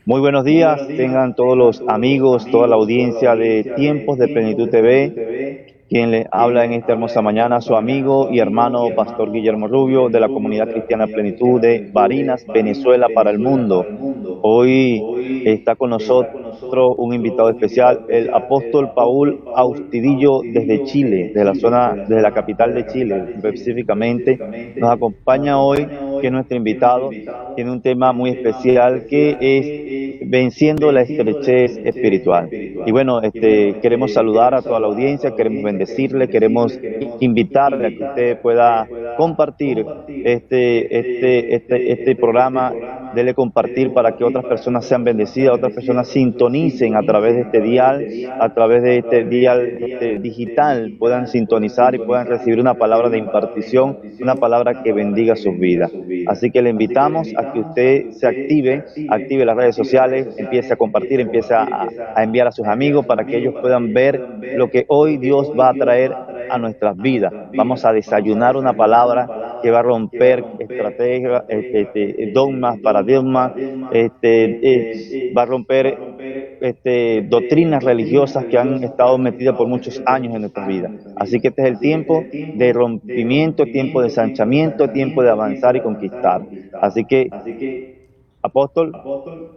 Muy buenos días, tengan todos los amigos, toda la audiencia de Tiempos de Plenitud TV. Quien les habla en esta hermosa mañana, su amigo y hermano Pastor Guillermo Rubio de la Comunidad Cristiana Plenitud de Barinas, Venezuela para el mundo. Hoy está con nosotros un invitado especial, el apóstol Paul Austidillo desde Chile, de la zona, desde la capital de Chile específicamente. Nos acompaña hoy, que es nuestro invitado. Tiene un tema muy especial que es venciendo la estrechez espiritual. Y bueno, queremos saludar a toda la audiencia, queremos bendecirle, queremos invitarle a que usted pueda compartir este programa, dele compartir para que otras personas sean bendecidas, otras personas sintonicen a través de este dial, a través de este dial digital, puedan sintonizar y puedan recibir una palabra de impartición, una palabra que bendiga sus vidas. Así que le invitamos a que usted se active las redes sociales, empiece a compartir, empiece a enviar a sus amigos para que ellos puedan ver lo que hoy Dios va a traer a nuestras vidas. Vamos a desayunar una palabra que va a romper estrategias, dogmas, paradigmas, va a romper doctrinas religiosas que han estado metidas por muchos años en nuestras vidas. Así que este es el tiempo de rompimiento, tiempo de ensanchamiento, tiempo de avanzar y conquistar. Así que, apóstol,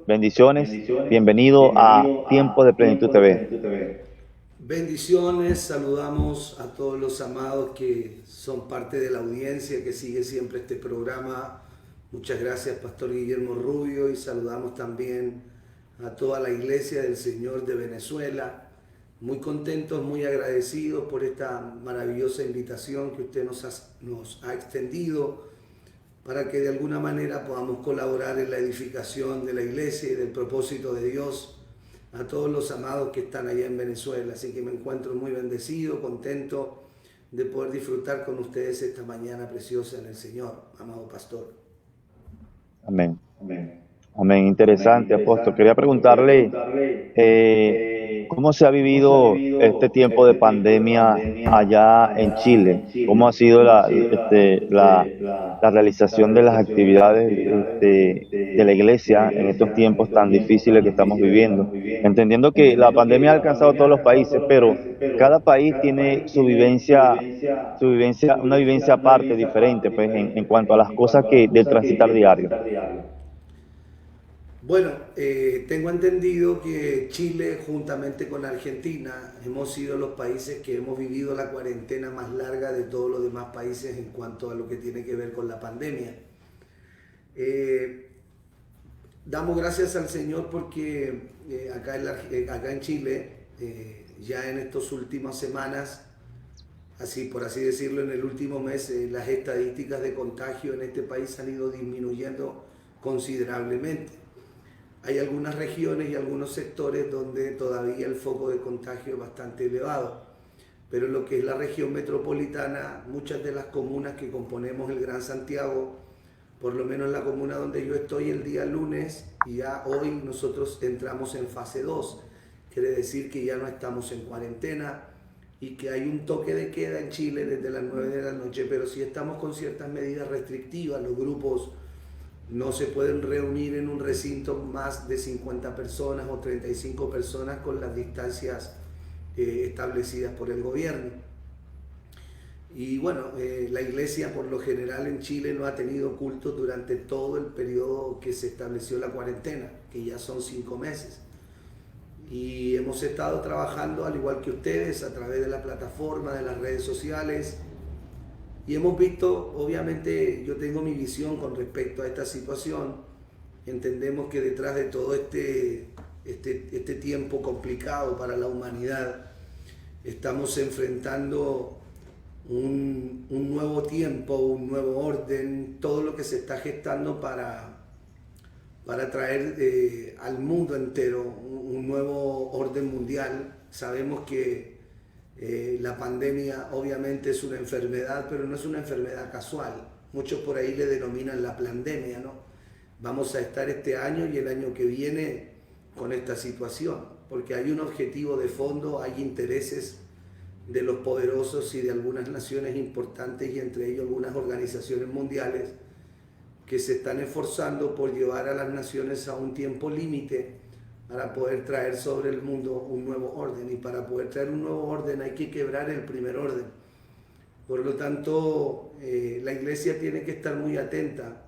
bendiciones, bienvenido a Tiempo de Plenitud TV. Bendiciones, saludamos a todos los amados que son parte de la audiencia que sigue siempre este programa. Muchas gracias, Pastor Guillermo Rubio, y saludamos también a toda la iglesia del Señor de Venezuela. Muy contentos, muy agradecidos por esta maravillosa invitación que usted nos ha extendido para que de alguna manera podamos colaborar en la edificación de la iglesia y del propósito de Dios a todos los amados que están allá en Venezuela. Así que me encuentro muy bendecido, contento de poder disfrutar con ustedes esta mañana preciosa en el Señor, amado pastor. Amén. Amén. Interesante, apóstol. Quería preguntarle, ¿cómo se ha vivido este tiempo de pandemia allá en Chile? ¿Cómo ha sido la realización de las actividades de la iglesia en estos tiempos tan difíciles que estamos viviendo? Entendiendo que la pandemia ha alcanzado a todos los países, pero cada país tiene una vivencia aparte, diferente, pues, en cuanto a las cosas del transitar diario. Bueno, tengo entendido que Chile, juntamente con Argentina, hemos sido los países que hemos vivido la cuarentena más larga de todos los demás países en cuanto a lo que tiene que ver con la pandemia. Damos gracias al Señor porque acá en Chile, ya en estas últimas semanas, así por así decirlo, en el último mes, las estadísticas de contagio en este país han ido disminuyendo considerablemente. Hay algunas regiones y algunos sectores donde todavía el foco de contagio es bastante elevado, pero lo que es la región metropolitana, muchas de las comunas que componemos el Gran Santiago, por lo menos en la comuna donde yo estoy el día lunes, y ya hoy nosotros entramos en fase 2, quiere decir que ya no estamos en cuarentena y que hay un toque de queda en Chile desde las 9 de la noche, pero sí estamos con ciertas medidas restrictivas. Los grupos no se pueden reunir en un recinto más de 50 personas o 35 personas con las distancias establecidas por el gobierno. Y bueno, la iglesia por lo general en Chile no ha tenido cultos durante todo el periodo que se estableció la cuarentena, que ya son 5 meses. Y hemos estado trabajando, al igual que ustedes, a través de la plataforma, de las redes sociales, y hemos visto, obviamente, yo tengo mi visión con respecto a esta situación. Entendemos que detrás de todo este tiempo complicado para la humanidad, estamos enfrentando un nuevo tiempo, un nuevo orden, todo lo que se está gestando para traer al mundo entero un nuevo orden mundial. Sabemos que la pandemia obviamente es una enfermedad, pero no es una enfermedad casual. Muchos por ahí le denominan la plandemia, ¿no? Vamos a estar este año y el año que viene con esta situación, porque hay un objetivo de fondo, hay intereses de los poderosos y de algunas naciones importantes, y entre ellos algunas organizaciones mundiales, que se están esforzando por llevar a las naciones a un tiempo límite para poder traer sobre el mundo un nuevo orden. Y para poder traer un nuevo orden hay que quebrar el primer orden. Por lo tanto, la iglesia tiene que estar muy atenta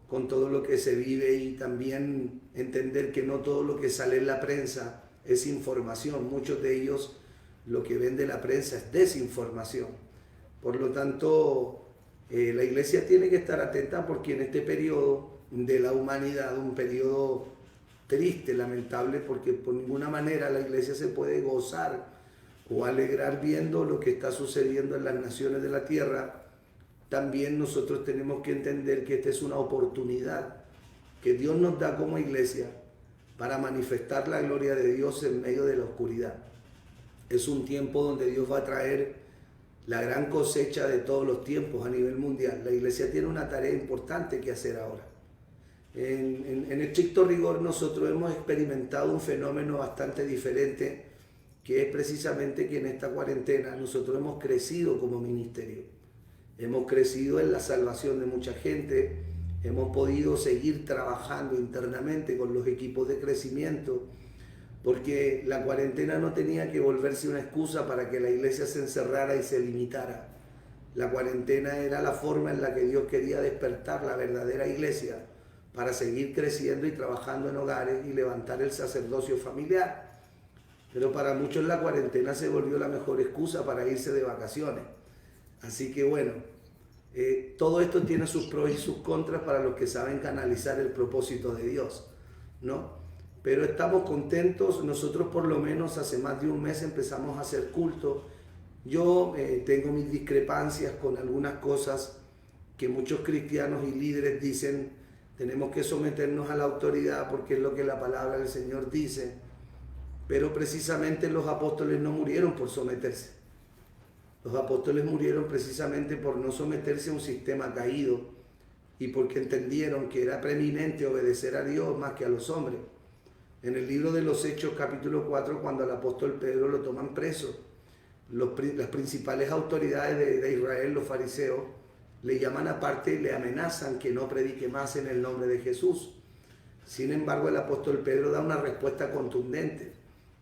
con todo lo que se vive y también entender que no todo lo que sale en la prensa es información. Muchos de ellos lo que vende la prensa es desinformación. Por lo tanto, la iglesia tiene que estar atenta porque en este periodo de la humanidad, un periodo triste, lamentable, porque por ninguna manera la iglesia se puede gozar o alegrar viendo lo que está sucediendo en las naciones de la tierra, también nosotros tenemos que entender que esta es una oportunidad que Dios nos da como iglesia para manifestar la gloria de Dios en medio de la oscuridad. Es un tiempo donde Dios va a traer la gran cosecha de todos los tiempos a nivel mundial. La iglesia tiene una tarea importante que hacer ahora. En estricto rigor nosotros hemos experimentado un fenómeno bastante diferente, que es precisamente que en esta cuarentena nosotros hemos crecido como ministerio. Hemos crecido en la salvación de mucha gente, hemos podido seguir trabajando internamente con los equipos de crecimiento, porque la cuarentena no tenía que volverse una excusa para que la iglesia se encerrara y se limitara. La cuarentena era la forma en la que Dios quería despertar la verdadera iglesia para seguir creciendo y trabajando en hogares y levantar el sacerdocio familiar. Pero para muchos la cuarentena se volvió la mejor excusa para irse de vacaciones. Así que bueno, todo esto tiene sus pros y sus contras para los que saben canalizar el propósito de Dios, ¿no? Pero estamos contentos. Nosotros por lo menos hace más de un mes empezamos a hacer culto. Yo tengo mis discrepancias con algunas cosas que muchos cristianos y líderes dicen. Tenemos que someternos a la autoridad porque es lo que la palabra del Señor dice. Pero precisamente los apóstoles no murieron por someterse. Los apóstoles murieron precisamente por no someterse a un sistema caído y porque entendieron que era preeminente obedecer a Dios más que a los hombres. En el libro de los Hechos, capítulo 4, cuando al apóstol Pedro lo toman preso, las principales autoridades de Israel, los fariseos, le llaman aparte y le amenazan que no predique más en el nombre de Jesús. Sin embargo, el apóstol Pedro da una respuesta contundente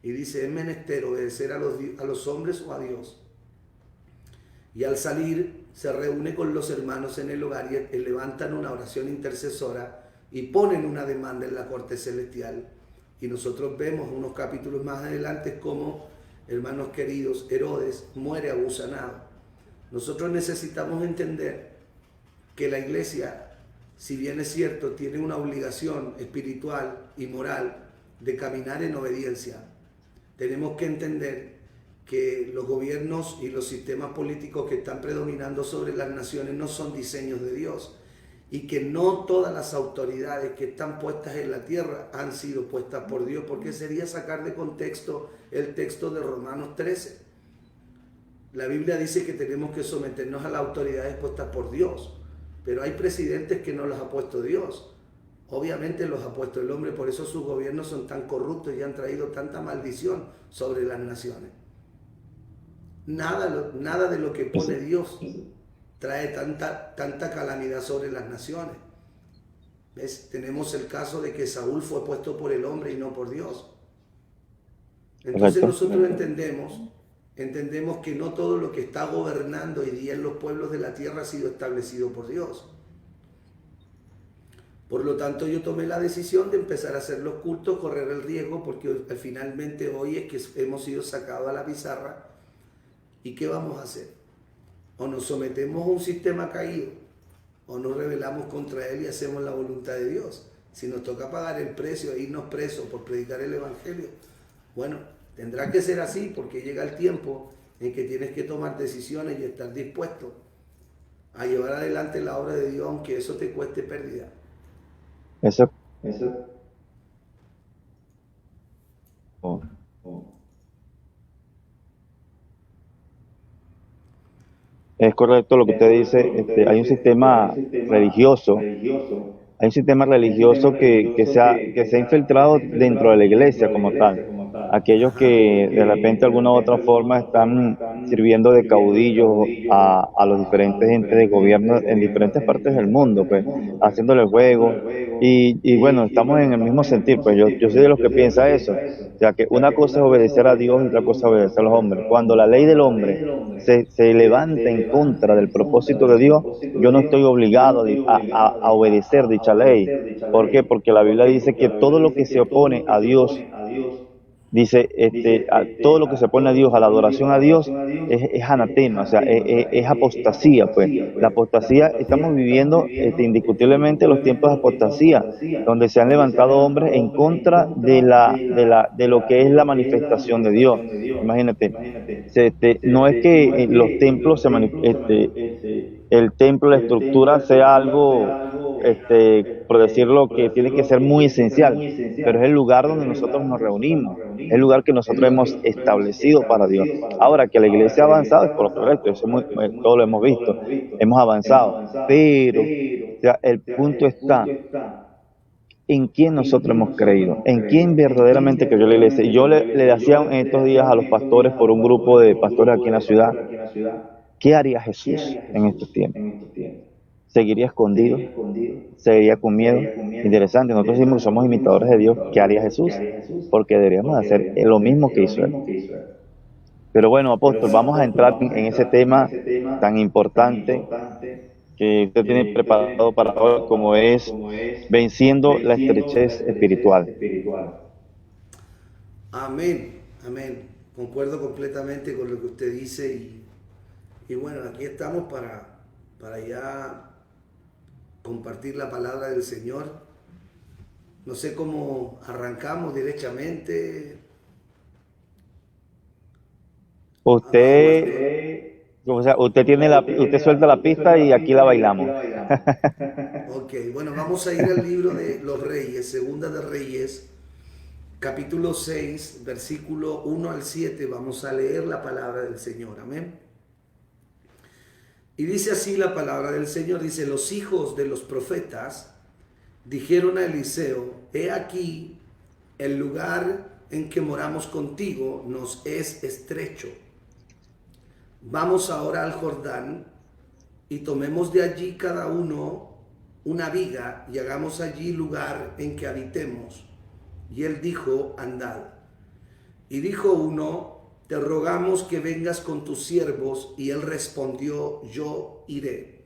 y dice: es menester obedecer a los hombres o a Dios. Y al salir se reúne con los hermanos en el hogar y levantan una oración intercesora y ponen una demanda en la corte celestial. Y nosotros vemos unos capítulos más adelante cómo, hermanos queridos, Herodes muere agusanado. Nosotros necesitamos entender que la iglesia, si bien es cierto, tiene una obligación espiritual y moral de caminar en obediencia. Tenemos que entender que los gobiernos y los sistemas políticos que están predominando sobre las naciones no son diseños de Dios y que no todas las autoridades que están puestas en la tierra han sido puestas por Dios, porque sería sacar de contexto el texto de Romanos 13. La Biblia dice que tenemos que someternos a las autoridades puestas por Dios, pero hay presidentes que no los ha puesto Dios. Obviamente los ha puesto el hombre, por eso sus gobiernos son tan corruptos y han traído tanta maldición sobre las naciones. Nada de lo que pone Dios trae tanta calamidad sobre las naciones. ¿Ves? Tenemos el caso de que Saúl fue puesto por el hombre y no por Dios. Entonces nosotros entendemos que no todo lo que está gobernando hoy día en los pueblos de la tierra ha sido establecido por Dios. Por lo tanto, yo tomé la decisión de empezar a hacer los cultos, correr el riesgo, porque finalmente hoy es que hemos sido sacados a la pizarra. ¿Y qué vamos a hacer? O nos sometemos a un sistema caído, o nos rebelamos contra él y hacemos la voluntad de Dios. Si nos toca pagar el precio e irnos presos por predicar el evangelio, bueno, tendrá que ser así, porque llega el tiempo en que tienes que tomar decisiones y estar dispuesto a llevar adelante la obra de Dios, aunque eso te cueste pérdida. Eso es correcto lo que usted dice. Hay un sistema religioso. Hay un sistema religioso que se ha infiltrado dentro de la iglesia como tal. Aquellos que de repente de alguna u otra forma están sirviendo de caudillos a los diferentes entes de gobierno en diferentes partes del mundo, pues, haciéndole juego. Y bueno, estamos en el mismo sentir, pues yo soy de los que piensa eso. O sea, que una cosa es obedecer a Dios y otra cosa es obedecer a los hombres. Cuando la ley del hombre se levanta en contra del propósito de Dios, yo no estoy obligado a obedecer dicha ley. ¿Por qué? Porque la Biblia dice que todo lo que se opone a Dios, dice, todo lo que se opone a Dios, a la adoración a Dios, es anatema, o sea, es apostasía, pues. La apostasía, estamos viviendo indiscutiblemente los tiempos de apostasía, donde se han levantado hombres en contra de lo que es la manifestación de Dios. Imagínate, no es que los templos el templo, la estructura sea algo, por decirlo, que tiene que ser muy esencial, pero es el lugar donde nosotros nos reunimos, es el lugar que nosotros hemos establecido para Dios. Ahora, que la iglesia ha avanzado es por lo correcto, todo lo hemos visto, hemos avanzado, pero o sea, el punto está en quién nosotros hemos creído, en quién verdaderamente creyó la iglesia. Y yo le hacía en estos días a los pastores, por un grupo de pastores aquí en la ciudad, ¿qué haría Jesús en estos tiempos? ¿Seguiría escondido? ¿Seguiría con miedo? Interesante, nosotros decimos que somos imitadores de Dios. ¿Qué haría Jesús? Porque deberíamos hacer lo mismo que hizo Él. Pero bueno, apóstol, vamos a entrar en ese tema tan importante que usted tiene preparado para hoy, como es venciendo la estrechez espiritual. Amén, amén. Concuerdo completamente con lo que usted dice y bueno, aquí estamos para ya compartir la palabra del Señor. No sé cómo arrancamos derechamente. Usted, o sea, usted suelta la pista y aquí la bailamos. Ok, bueno, vamos a ir al libro de los Reyes, Segunda de Reyes, capítulo 6, versículo 1 al 7. Vamos a leer la palabra del Señor, amén. Y dice así la palabra del Señor, dice, los hijos de los profetas dijeron a Eliseo, he aquí, el lugar en que moramos contigo nos es estrecho. Vamos ahora al Jordán y tomemos de allí cada uno una viga y hagamos allí lugar en que habitemos. Y él dijo, andad. Y dijo uno, te rogamos que vengas con tus siervos. Y él respondió, yo iré.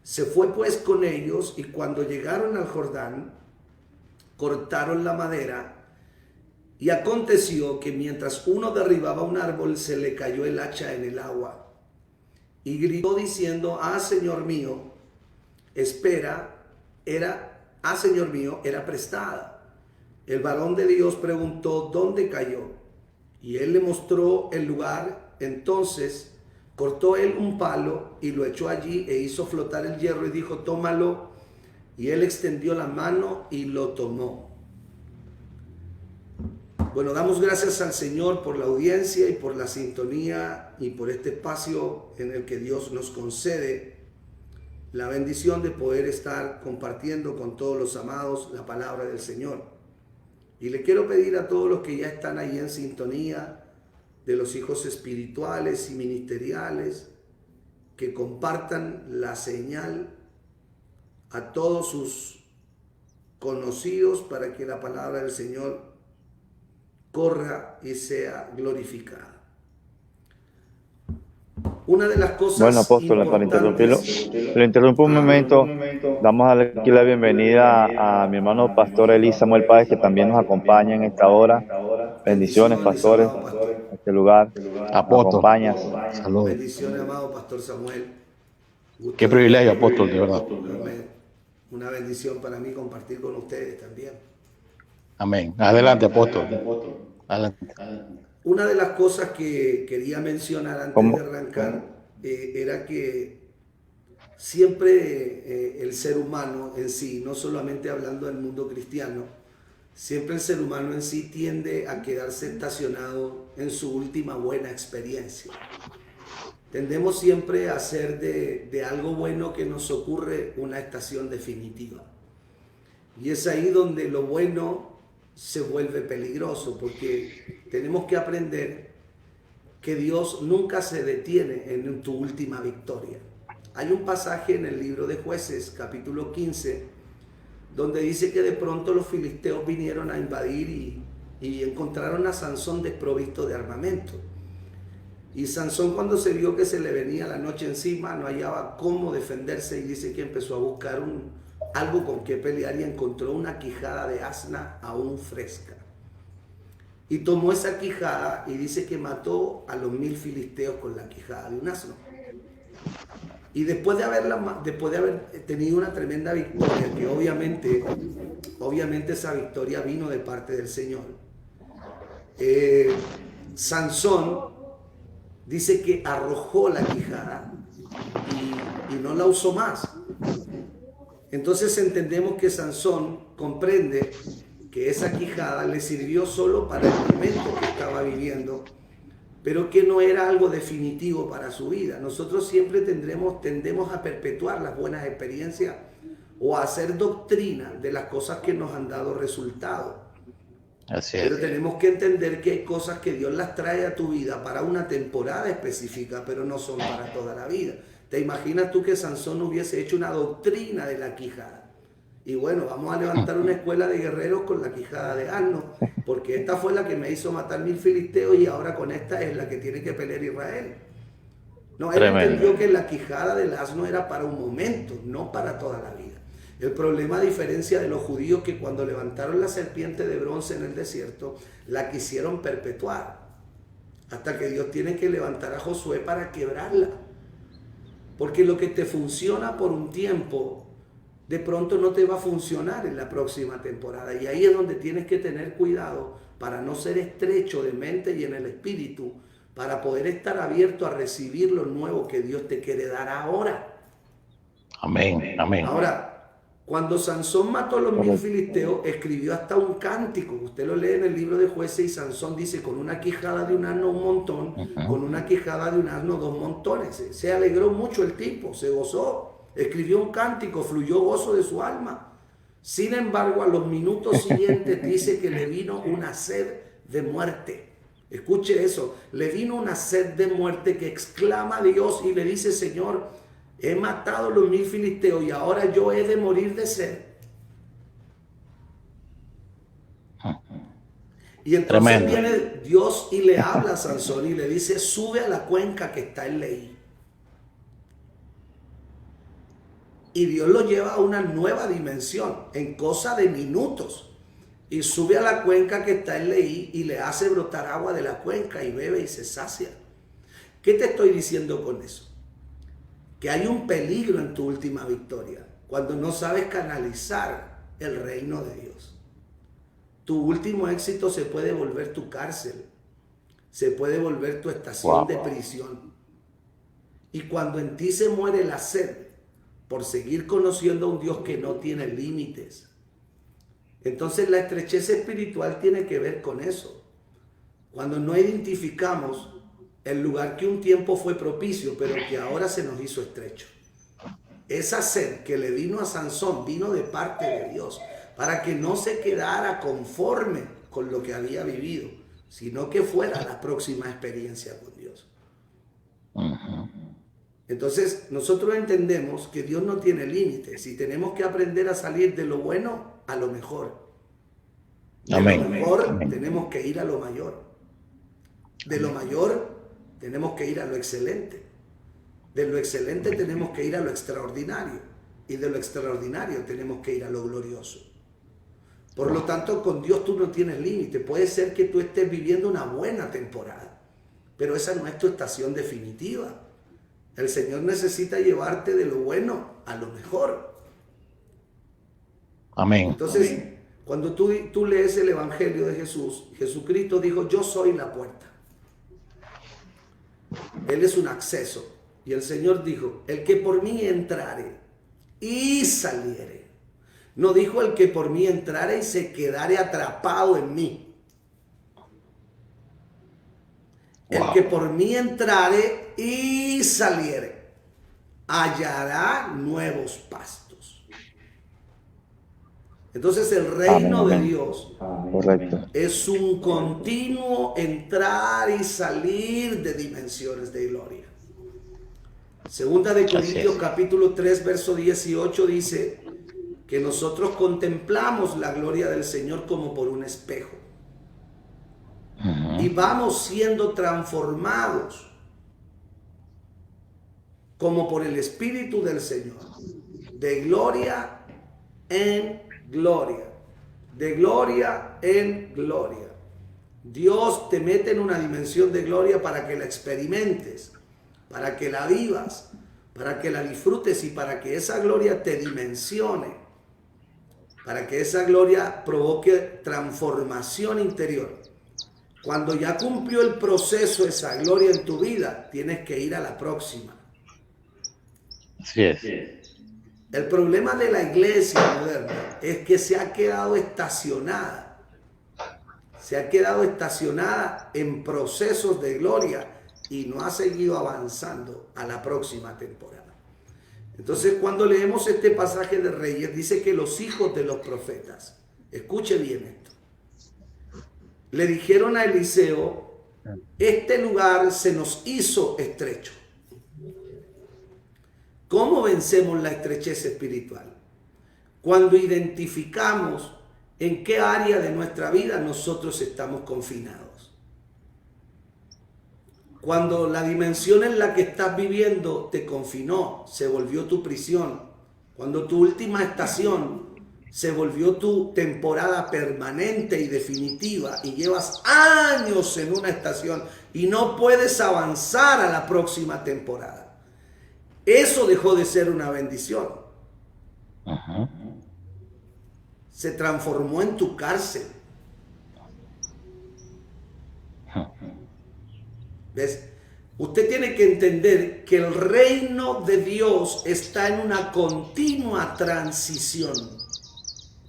Se fue pues con ellos y cuando llegaron al Jordán, cortaron la madera. Y aconteció que mientras uno derribaba un árbol, se le cayó el hacha en el agua. Y gritó diciendo, Señor mío, Señor mío, era prestada. El varón de Dios preguntó, ¿dónde cayó? Y él le mostró el lugar. Entonces cortó él un palo y lo echó allí e hizo flotar el hierro y dijo, tómalo. Y él extendió la mano y lo tomó. Bueno, damos gracias al Señor por la audiencia y por la sintonía y por este espacio en el que Dios nos concede la bendición de poder estar compartiendo con todos los amados la palabra del Señor. Y le quiero pedir a todos los que ya están ahí en sintonía de los hijos espirituales y ministeriales que compartan la señal a todos sus conocidos para que la palabra del Señor corra y sea glorificada. Una de las cosas bueno, apóstol, para interrumpirlo, lo interrumpo un momento. Damos aquí la bienvenida a mi hermano pastor Eli Samuel Páez, que también nos acompaña en esta hora. Bendiciones, pastores, en este lugar. Apóstol, nos acompañas. saludos. Bendiciones, amado pastor Samuel. Gusto Qué privilegio, apóstol, de verdad. Amén. Una bendición para mí compartir con ustedes también. Amén. Adelante, apóstol. Adelante. Una de las cosas que quería mencionar antes de arrancar era que siempre el ser humano en sí, no solamente hablando del mundo cristiano, siempre el ser humano en sí tiende a quedarse estacionado en su última buena experiencia. Tendemos siempre a hacer de algo bueno que nos ocurre una estación definitiva. Y es ahí donde lo bueno se vuelve peligroso, porque tenemos que aprender que Dios nunca se detiene en tu última victoria. Hay un pasaje en el libro de Jueces, capítulo 15, donde dice que de pronto los filisteos vinieron a invadir y encontraron a Sansón desprovisto de armamento. Y Sansón, cuando se vio que se le venía la noche encima, no hallaba cómo defenderse, y dice que empezó a buscar algo con que pelear y encontró una quijada de asna aún fresca. Y tomó esa quijada y dice que mató a los 1000 filisteos con la quijada de un asno. Y después de haber tenido una tremenda victoria, que obviamente esa victoria vino de parte del Señor, Sansón dice que arrojó la quijada y no la usó más. Entonces entendemos que Sansón comprende que esa quijada le sirvió solo para el momento que estaba viviendo, pero que no era algo definitivo para su vida. Nosotros siempre tendemos a perpetuar las buenas experiencias o a hacer doctrina de las cosas que nos han dado resultado. Así es. Pero tenemos que entender que hay cosas que Dios las trae a tu vida para una temporada específica, pero no son para toda la vida. ¿Te imaginas tú que Sansón hubiese hecho una doctrina de la quijada? Y bueno, vamos a levantar una escuela de guerreros con la quijada de asno, porque esta fue la que me hizo matar 1000 filisteos y ahora con esta es la que tiene que pelear Israel. No, él entendió que la quijada del asno era para un momento, no para toda la vida. El problema, a diferencia de los judíos, que cuando levantaron la serpiente de bronce en el desierto, la quisieron perpetuar, hasta que Dios tiene que levantar a Josué para quebrarla. Porque lo que te funciona por un tiempo, de pronto no te va a funcionar en la próxima temporada. Y ahí es donde tienes que tener cuidado para no ser estrecho de mente y en el espíritu, para poder estar abierto a recibir lo nuevo que Dios te quiere dar ahora. Amén, amén. Ahora, cuando Sansón mató a los 1000 filisteos, escribió hasta un cántico. Usted lo lee en el libro de Jueces y Sansón dice: con una quijada de un asno un montón, con una quijada de un asno 2 montones. Se alegró mucho el tipo, se gozó. Escribió un cántico, fluyó gozo de su alma. Sin embargo, a los minutos siguientes dice que le vino una sed de muerte. Escuche eso, le vino una sed de muerte que exclama a Dios y le dice: Señor, he matado a los 1000 filisteos y ahora yo he de morir de sed. Y entonces viene Dios y le habla a Sansón y le dice: sube a la cuenca que está en Leí. Y Dios lo lleva a una nueva dimensión en cosa de minutos. Y sube a la cuenca que está en Leí y le hace brotar agua de la cuenca y bebe y se sacia. ¿Qué te estoy diciendo con eso? Que hay un peligro en tu última victoria cuando no sabes canalizar el reino de Dios. Tu último éxito se puede volver tu cárcel, se puede volver tu estación de prisión. Y cuando en ti se muere la sed por seguir conociendo a un Dios que no tiene límites, entonces la estrechez espiritual tiene que ver con eso. Cuando no identificamos el lugar que un tiempo fue propicio, pero que ahora se nos hizo estrecho. Esa sed que le vino a Sansón vino de parte de Dios, para que no se quedara conforme con lo que había vivido, sino que fuera la próxima experiencia con Dios. Entonces, nosotros entendemos que Dios no tiene límites y tenemos que aprender a salir de lo bueno a lo mejor. De lo mejor tenemos que ir a lo mayor. De lo mayor tenemos que ir a lo excelente. De lo excelente tenemos que ir a lo extraordinario. Y de lo extraordinario tenemos que ir a lo glorioso. Por lo tanto, con Dios tú no tienes límite. Puede ser que tú estés viviendo una buena temporada, pero esa no es tu estación definitiva. El Señor necesita llevarte de lo bueno a lo mejor. Amén. Entonces, cuando tú lees el Evangelio de Jesús, Jesucristo dijo: yo soy la puerta. Él es un acceso. Y el Señor dijo: el que por mí entrare y saliere. No dijo el que por mí entrare y se quedare atrapado en mí. El que por mí entrare y saliere, hallará nuevos pastos. Entonces el Amén, reino de amén. Dios Correcto. es un continuo entrar y salir de dimensiones de gloria. Segunda de Así Corintios es. capítulo 3, verso 18 dice que nosotros contemplamos la gloria del Señor como por un espejo. Y vamos siendo transformados como por el Espíritu del Señor, de gloria en gloria, de gloria en gloria. Dios te mete en una dimensión de gloria para que la experimentes, para que la vivas, para que la disfrutes y para que esa gloria te dimensione, para que esa gloria provoque transformación interior. Cuando ya cumplió el proceso esa gloria en tu vida, tienes que ir a la próxima. Así es. El problema de la iglesia moderna es que se ha quedado estacionada. Se ha quedado estacionada en procesos de gloria y no ha seguido avanzando a la próxima temporada. Entonces, cuando leemos este pasaje de Reyes, dice que los hijos de los profetas, escuche bien esto, le dijeron a Eliseo, este lugar se nos hizo estrecho. ¿Cómo vencemos la estrechez espiritual? Cuando identificamos en qué área de nuestra vida nosotros estamos confinados. Cuando la dimensión en la que estás viviendo te confinó, se volvió tu prisión. Cuando tu última estación se volvió tu temporada permanente y definitiva y llevas años en una estación y no puedes avanzar a la próxima temporada. Eso dejó de ser una bendición. Se transformó en tu cárcel. ¿Ves? Usted tiene que entender que el reino de Dios está en una continua transición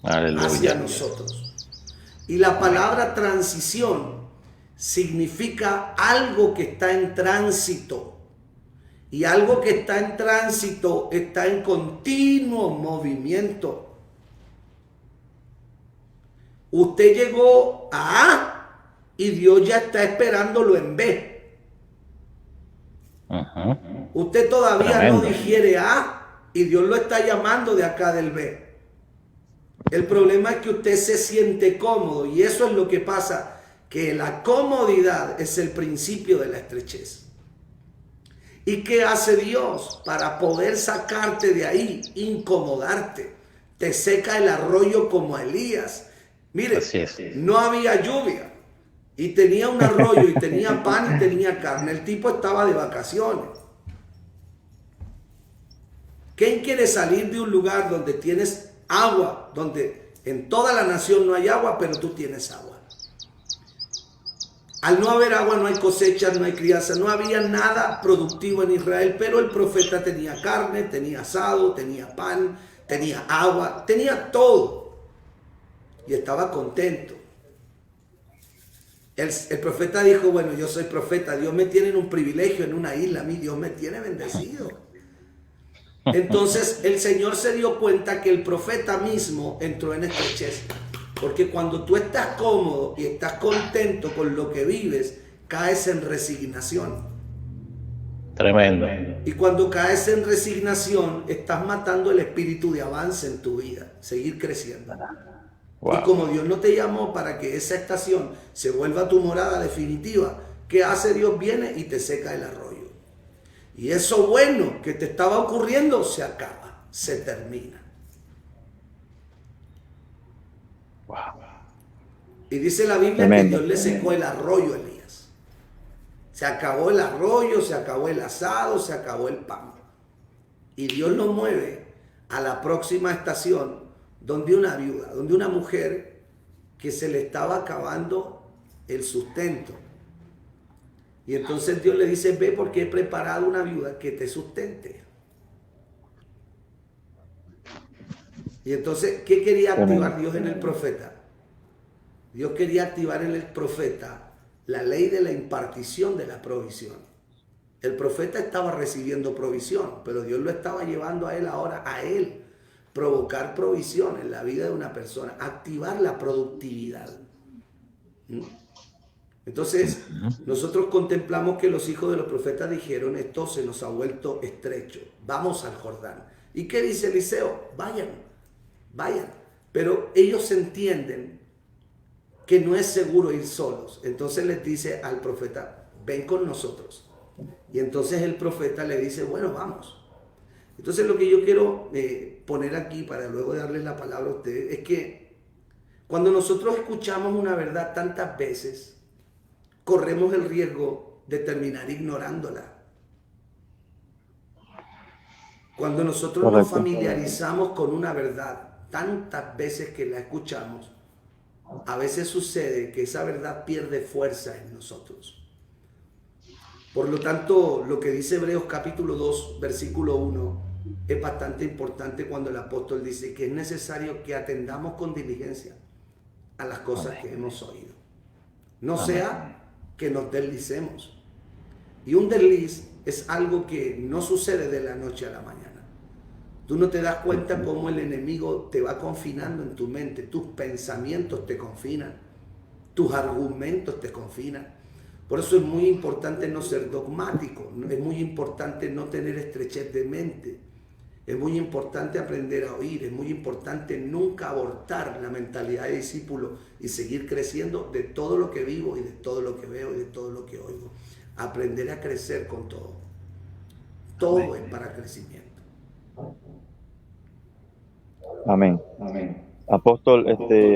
hacia nosotros. Y la palabra transición significa algo que está en tránsito. Y algo que está en tránsito está en continuo movimiento. Usted llegó a A y Dios ya está esperándolo en B. Usted todavía no digiere A y Dios lo está llamando de acá del B. El problema es que usted se siente cómodo y eso es lo que pasa, que la comodidad es el principio de la estrechez. ¿Y qué hace Dios para poder sacarte de ahí? Incomodarte. Te seca el arroyo como a Elías. Mire, no había lluvia y tenía un arroyo y tenía pan y tenía carne. El tipo estaba de vacaciones. ¿Quién quiere salir de un lugar donde tienes agua, donde en toda la nación no hay agua, pero tú tienes agua? Al no haber agua no hay cosecha, no hay crianza, no había nada productivo en Israel, pero el profeta tenía carne, tenía asado, tenía pan, tenía agua, tenía todo. Y estaba contento. El profeta dijo, bueno, yo soy profeta, Dios me tiene en un privilegio, en una isla, a mí Dios me tiene bendecido. Entonces el Señor se dio cuenta que el profeta mismo entró en estrechez. Porque cuando tú estás cómodo y estás contento con lo que vives, caes en resignación. Tremendo. Y cuando caes en resignación, estás matando el espíritu de avance en tu vida, seguir creciendo. Wow. Y como Dios no te llamó para que esa estación se vuelva tu morada definitiva, ¿qué hace Dios? Viene y te seca el arroyo. Y eso bueno que te estaba ocurriendo se acaba, se termina. Wow. Y dice la Biblia que Dios le secó el arroyo a Elías. Se acabó el arroyo, se acabó el asado, se acabó el pan. Y Dios lo mueve a la próxima estación donde una viuda, donde una mujer que se le estaba acabando el sustento. Y entonces Dios le dice, ve porque he preparado una viuda que te sustente. Y entonces, ¿qué quería activar Dios en el profeta? Dios quería activar en el profeta la ley de la impartición de la provisión. El profeta estaba recibiendo provisión, pero Dios lo estaba llevando a él ahora, a él, provocar provisión en la vida de una persona, activar la productividad. Entonces, nosotros contemplamos que los hijos de los profetas dijeron, esto se nos ha vuelto estrecho, vamos al Jordán. ¿Y qué dice Eliseo? Vayan, vayan. Pero ellos entienden que no es seguro ir solos. Entonces les dice al profeta, ven con nosotros. Y entonces el profeta le dice, bueno, vamos. Entonces lo que yo quiero poner aquí para luego darles la palabra a ustedes es que cuando nosotros escuchamos una verdad tantas veces, corremos el riesgo de terminar ignorándola. Cuando nosotros nos familiarizamos con una verdad tantas veces que la escuchamos, a veces sucede que esa verdad pierde fuerza en nosotros. Por lo tanto, lo que dice Hebreos capítulo 2, versículo 1, es bastante importante cuando el apóstol dice que es necesario que atendamos con diligencia a las cosas que hemos oído. No sea que nos deslicemos. Y un desliz es algo que no sucede de la noche a la mañana. Tú no te das cuenta cómo el enemigo te va confinando en tu mente. Tus pensamientos te confinan. Tus argumentos te confinan. Por eso es muy importante no ser dogmático. Es muy importante no tener estrechez de mente. Es muy importante aprender a oír. Es muy importante nunca abortar la mentalidad de discípulo y seguir creciendo de todo lo que vivo y de todo lo que veo y de todo lo que oigo. Aprender a crecer con todo. Todo es para crecimiento. Amén. Apóstol,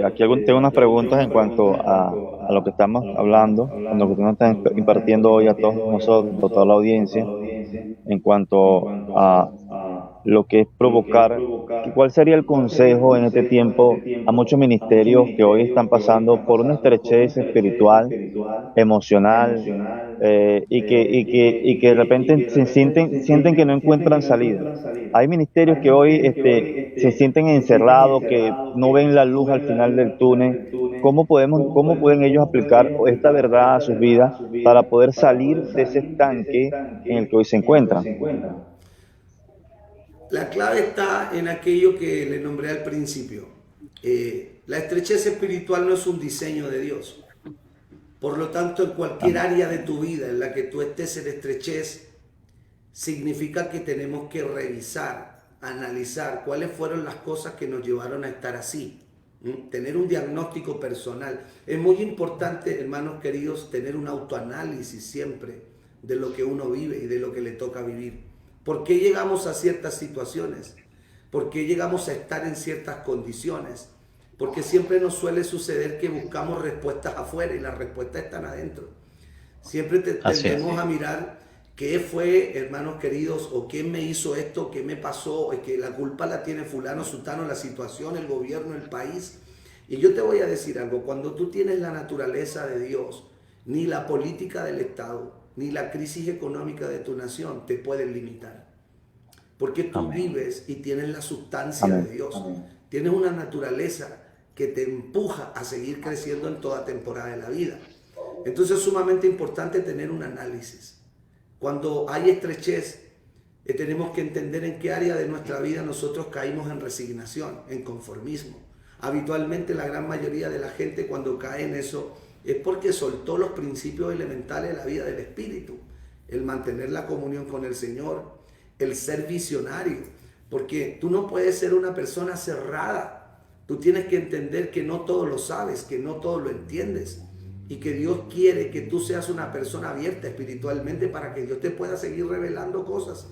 aquí tengo unas preguntas en cuanto a lo que estamos hablando, a lo que usted nos está impartiendo hoy a todos nosotros, a toda la audiencia, en cuanto a lo que es provocar. ¿Cuál sería el consejo en este tiempo a muchos ministerios que hoy están pasando por una estrechez espiritual, emocional, y que de repente sienten que no encuentran salida? Hay ministerios que hoy se sienten encerrados, que no ven la luz al final del túnel. ¿Cómo pueden ellos aplicar esta verdad a sus vidas para poder salir de ese estanque en el que hoy se encuentran? La clave está en aquello que le nombré al principio. La estrechez espiritual no es un diseño de Dios. Por lo tanto, en cualquier área de tu vida en la que tú estés en estrechez, significa que tenemos que revisar, analizar cuáles fueron las cosas que nos llevaron a estar así. Tener un diagnóstico personal. Es muy importante, hermanos queridos, tener un autoanálisis siempre de lo que uno vive y de lo que le toca vivir. ¿Por qué llegamos a ciertas situaciones? ¿Por qué llegamos a estar en ciertas condiciones? Porque siempre nos suele suceder que buscamos respuestas afuera y las respuestas están adentro. Siempre tendemos a mirar qué fue, hermanos queridos, o quién me hizo esto, qué me pasó, es que la culpa la tiene fulano, sutano, la situación, el gobierno, el país. Y yo te voy a decir algo, cuando tú tienes la naturaleza de Dios, ni la política del Estado, ni la crisis económica de tu nación te pueden limitar. Porque tú vives y tienes la sustancia de Dios. Tienes una naturaleza que te empuja a seguir creciendo en toda temporada de la vida. Entonces es sumamente importante tener un análisis. Cuando hay estrechez, tenemos que entender en qué área de nuestra vida nosotros caímos en resignación, en conformismo. Habitualmente la gran mayoría de la gente cuando cae en eso es porque soltó los principios elementales de la vida del Espíritu. El mantener la comunión con el Señor, el ser visionario. Porque tú no puedes ser una persona cerrada. Tú tienes que entender que no todo lo sabes, que no todo lo entiendes. Y que Dios quiere que tú seas una persona abierta espiritualmente para que Dios te pueda seguir revelando cosas.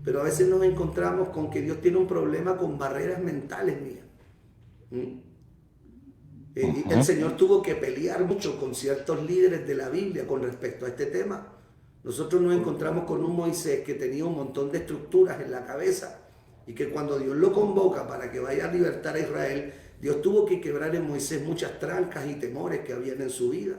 Pero a veces nos encontramos con que Dios tiene un problema con barreras mentales mías. El Señor tuvo que pelear mucho con ciertos líderes de la Biblia con respecto a este tema. Nosotros nos encontramos con un Moisés que tenía un montón de estructuras en la cabeza y que cuando Dios lo convoca para que vaya a libertar a Israel, Dios tuvo que quebrar en Moisés muchas trancas y temores que habían en su vida.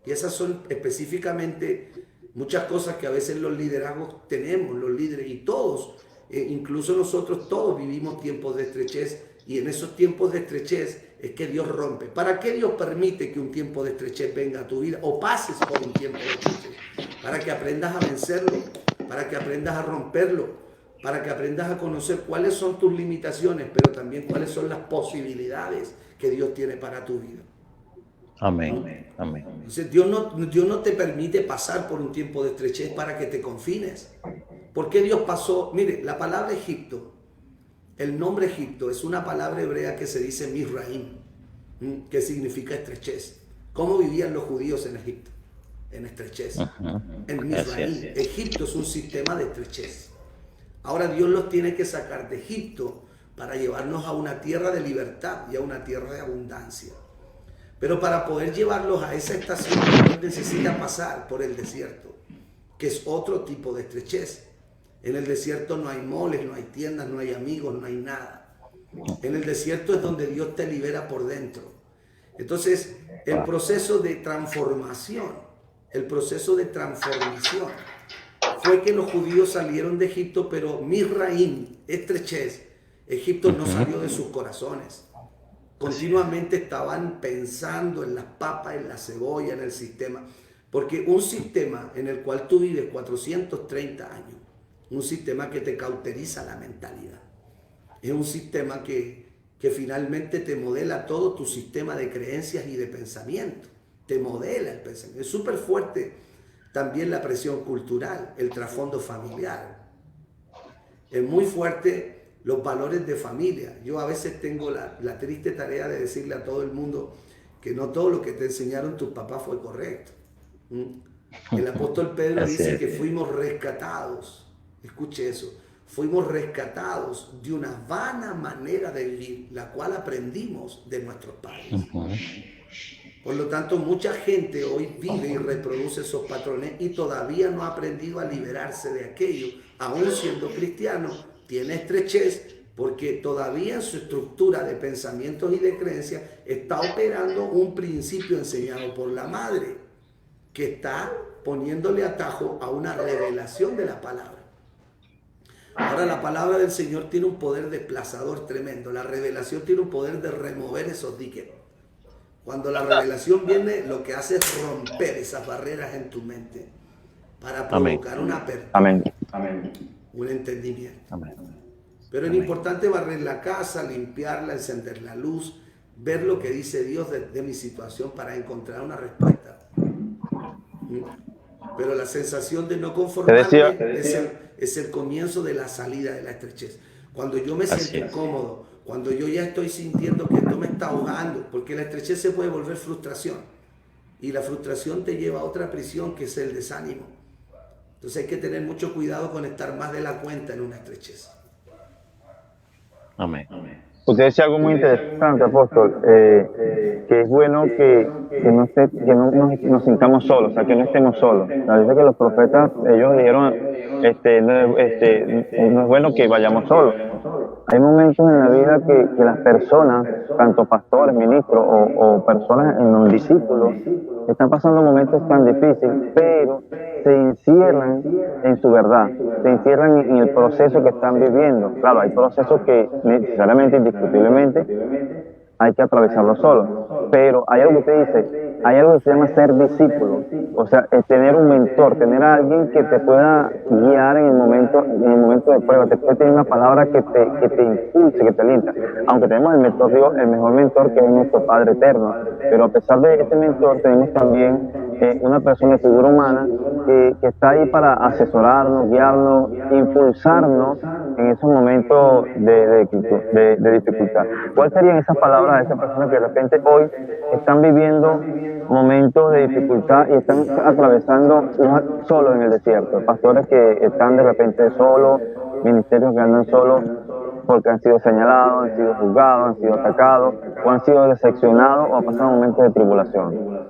Y esas son específicamente muchas cosas que a veces los liderazgos tenemos, los líderes y todos, incluso nosotros todos vivimos tiempos de estrechez y en esos tiempos de estrechez es que Dios rompe. ¿Para qué Dios permite que un tiempo de estrechez venga a tu vida o pases por un tiempo de estrechez? Para que aprendas a vencerlo, para que aprendas a romperlo, para que aprendas a conocer cuáles son tus limitaciones, pero también cuáles son las posibilidades que Dios tiene para tu vida. Amén. Amén. Entonces, Dios no te permite pasar por un tiempo de estrechez para que te confines. ¿Por qué Dios pasó? Mire, la palabra Egipto, el nombre Egipto es una palabra hebrea que se dice Misraim, que significa estrechez. ¿Cómo vivían los judíos en Egipto? En estrechez. En Misraim. Egipto es un sistema de estrechez. Ahora Dios los tiene que sacar de Egipto para llevarnos a una tierra de libertad y a una tierra de abundancia. Pero para poder llevarlos a esa estación, Dios necesita pasar por el desierto, que es otro tipo de estrechez. En el desierto no hay moles, no hay tiendas, no hay amigos, no hay nada. En el desierto es donde Dios te libera por dentro. Entonces, el proceso de transformación fue que los judíos salieron de Egipto, pero Misraim, estrechez, Egipto no salió de sus corazones. Continuamente estaban pensando en las papas, en la cebolla, en el sistema. Porque un sistema en el cual tú vives 430 años, un sistema que te cauteriza la mentalidad, es un sistema que finalmente te modela todo tu sistema de creencias y de pensamiento. Te modela el pensamiento. Es súper fuerte también la presión cultural, el trasfondo familiar. Es muy fuerte los valores de familia. Yo a veces tengo la triste tarea de decirle a todo el mundo que no todo lo que te enseñaron tus papás fue correcto. El apóstol Pedro dice que fuimos rescatados. Escuche eso. Fuimos rescatados de una vana manera de vivir, la cual aprendimos de nuestros padres. Por lo tanto, mucha gente hoy vive y reproduce esos patrones y todavía no ha aprendido a liberarse de aquello. Aún siendo cristiano, tiene estrechez porque todavía en su estructura de pensamientos y de creencias está operando un principio enseñado por la madre que está poniéndole atajo a una revelación de la palabra. Ahora la palabra del Señor tiene un poder desplazador tremendo. La revelación tiene un poder de remover esos diques. Cuando la revelación viene, lo que hace es romper esas barreras en tu mente para provocar una apertura, un entendimiento. Pero es importante barrer la casa, limpiarla, encender la luz, ver lo que dice Dios de mi situación para encontrar una respuesta. Pero la sensación de no conformarme es el comienzo de la salida de la estrechez. Cuando yo me siento incómodo, cuando yo ya estoy sintiendo que esto me está ahogando, porque la estrechez se puede volver frustración. Y la frustración te lleva a otra prisión que es el desánimo. Entonces hay que tener mucho cuidado con estar más de la cuenta en una estrechez. Amén. Usted decía algo muy interesante, apóstol, que es bueno que no nos sintamos solos, o sea, que no estemos solos. Dice que los profetas, ellos dijeron, no es bueno que vayamos solos. Hay momentos en la vida que las personas, tanto pastores, ministros o personas en los discípulos, están pasando momentos tan difíciles, pero se encierran en su verdad, se encierran en el proceso que están viviendo. Claro, hay procesos que necesariamente, indiscutiblemente, hay que atravesarlo solo. Pero hay algo que usted dice, hay algo que se llama ser discípulo. O sea, tener un mentor, tener a alguien que te pueda guiar en el momento de prueba, te puede tener una palabra que te impulse, que te alienta. Aunque tenemos el mentor Dios, el mejor mentor que es nuestro Padre eterno. Pero a pesar de este mentor, tenemos también una persona de figura humana que está ahí para asesorarnos, guiarnos, impulsarnos en esos momentos de dificultad. ¿Cuáles serían esas palabras de esas personas que de repente hoy están viviendo momentos de dificultad y están atravesando solos en el desierto? Pastores que están de repente solos, ministerios que andan solos porque han sido señalados, han sido juzgados, han sido atacados, o han sido decepcionados o han pasado momentos de tribulación.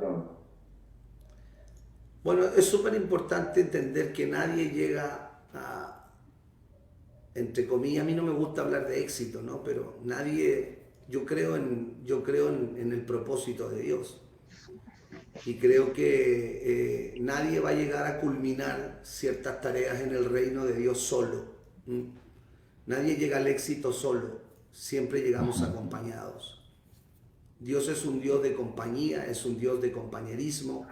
Bueno, es súper importante entender que nadie llega a, entre comillas, a mí no me gusta hablar de éxito, ¿no? Pero nadie, yo creo en el propósito de Dios. Y creo que nadie va a llegar a culminar ciertas tareas en el reino de Dios solo. Nadie llega al éxito solo, siempre llegamos acompañados. Dios es un Dios de compañía, es un Dios de compañerismo.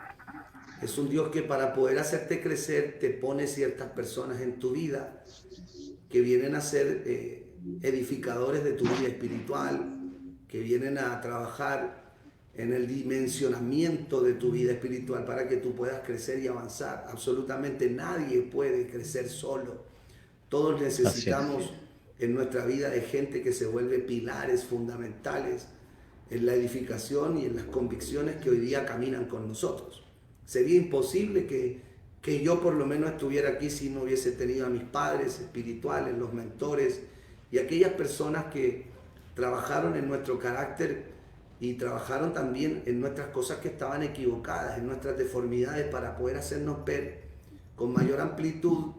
Es un Dios que para poder hacerte crecer te pone ciertas personas en tu vida que vienen a ser edificadores de tu vida espiritual, que vienen a trabajar en el dimensionamiento de tu vida espiritual para que tú puedas crecer y avanzar. Absolutamente nadie puede crecer solo. Todos necesitamos en nuestra vida de gente que se vuelve pilares fundamentales en la edificación y en las convicciones que hoy día caminan con nosotros. Sería imposible que yo por lo menos estuviera aquí si no hubiese tenido a mis padres espirituales, los mentores y aquellas personas que trabajaron en nuestro carácter y trabajaron también en nuestras cosas que estaban equivocadas, en nuestras deformidades, para poder hacernos ver con mayor amplitud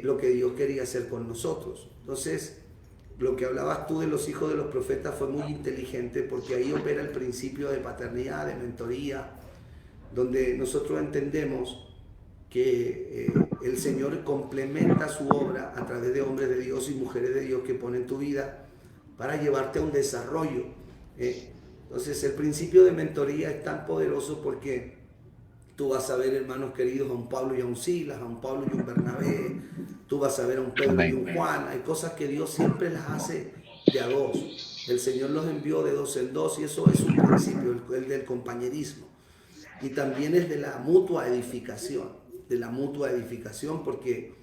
lo que Dios quería hacer con nosotros. Entonces, lo que hablabas tú de los hijos de los profetas fue muy inteligente, porque ahí opera el principio de paternidad, de mentoría, donde nosotros entendemos que el Señor complementa su obra a través de hombres de Dios y mujeres de Dios que ponen tu vida para llevarte a un desarrollo. Entonces el principio de mentoría es tan poderoso porque tú vas a ver, hermanos queridos, a un Pablo y a un Silas, a un Pablo y un Bernabé, tú vas a ver a un Pedro y un Juan. Hay cosas que Dios siempre las hace de a dos. El Señor los envió de dos en dos y eso es un principio, el del compañerismo. Y también es de la mutua edificación, porque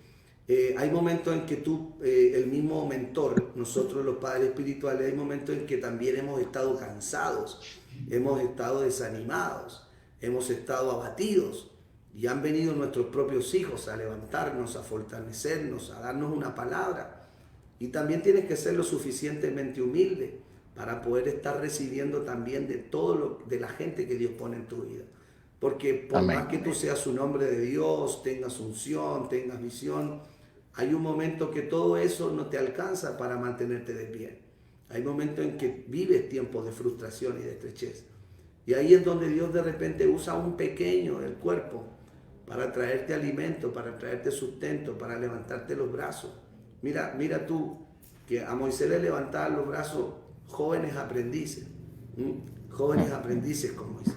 hay momentos en que tú, el mismo mentor, nosotros los padres espirituales, hay momentos en que también hemos estado cansados, hemos estado desanimados, hemos estado abatidos y han venido nuestros propios hijos a levantarnos, a fortalecernos, a darnos una palabra. Y también tienes que ser lo suficientemente humilde para poder estar recibiendo también de de la gente que Dios pone en tu vida. Porque por más que tú seas un hombre de Dios, tengas unción, tengas visión, hay un momento que todo eso no te alcanza para mantenerte de pie. Hay momentos en que vives tiempos de frustración y de estrechez. Y ahí es donde Dios de repente usa un pequeño del cuerpo para traerte alimento, para traerte sustento, para levantarte los brazos. Mira tú, que a Moisés le levantaban los brazos jóvenes aprendices. Jóvenes aprendices con Moisés.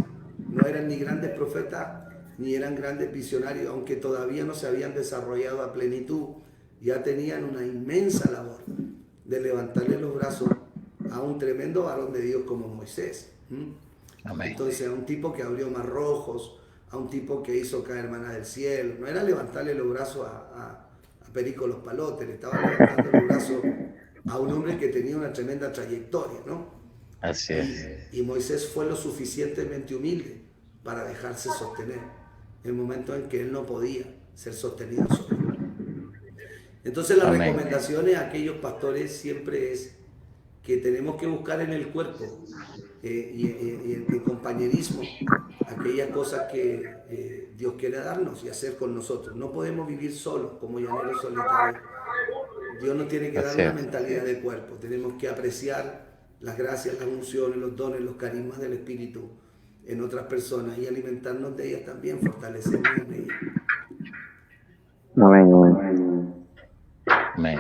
No eran ni grandes profetas, ni eran grandes visionarios, aunque todavía no se habían desarrollado a plenitud. Ya tenían una inmensa labor de levantarle los brazos a un tremendo varón de Dios como Moisés. Entonces, a un tipo que abrió mar rojos, a un tipo que hizo caer maná del cielo. No era levantarle los brazos a Perico los Palotes, le estaba levantando los brazos a un hombre que tenía una tremenda trayectoria, ¿no? Así es. Y Moisés fue lo suficientemente humilde para dejarse sostener en el momento en que él no podía ser sostenido solo. Entonces las recomendaciones a aquellos pastores siempre es que tenemos que buscar en el cuerpo y en el compañerismo aquellas cosas que Dios quiere darnos y hacer con nosotros. No podemos vivir solos como llaneros solitarios. Dios nos tiene que dar una mentalidad de cuerpo. Tenemos que apreciar las gracias, las unciones, los dones, los carismas del Espíritu en otras personas y alimentarnos de ellas también, fortalecernos en ellas. Amén.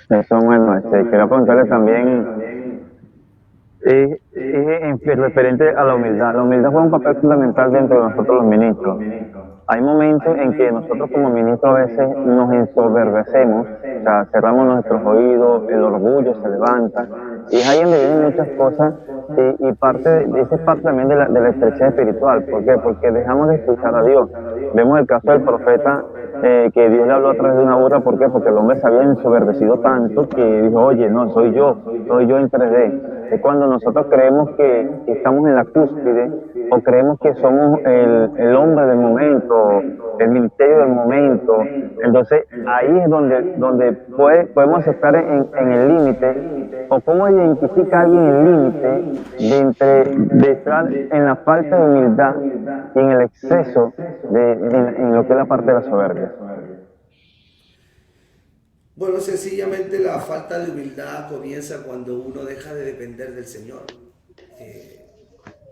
Eso, bueno, quiero preguntarle también, referente a la humildad. La humildad juega un papel fundamental dentro de nosotros los ministros. Hay momentos en que nosotros como ministros a veces nos ensoberbecemos, o sea, cerramos nuestros oídos, el orgullo se levanta, y es ahí donde vienen muchas cosas, y esa es parte también de la estrechez espiritual. ¿Por qué? Porque dejamos de escuchar a Dios. Vemos el caso del profeta, que Dios le habló a través de una burra. ¿Por qué? Porque el hombre se había ensoberbecido tanto que dijo, oye, no, soy yo en 3D. Es cuando nosotros creemos que estamos en la cúspide, o creemos que somos el hombre del momento, el ministerio del momento. Entonces ahí es donde podemos estar en el límite, o cómo identifica alguien el límite de estar en la falta de humildad y en el exceso en lo que es la parte de la soberbia. Bueno, sencillamente la falta de humildad comienza cuando uno deja de depender del Señor,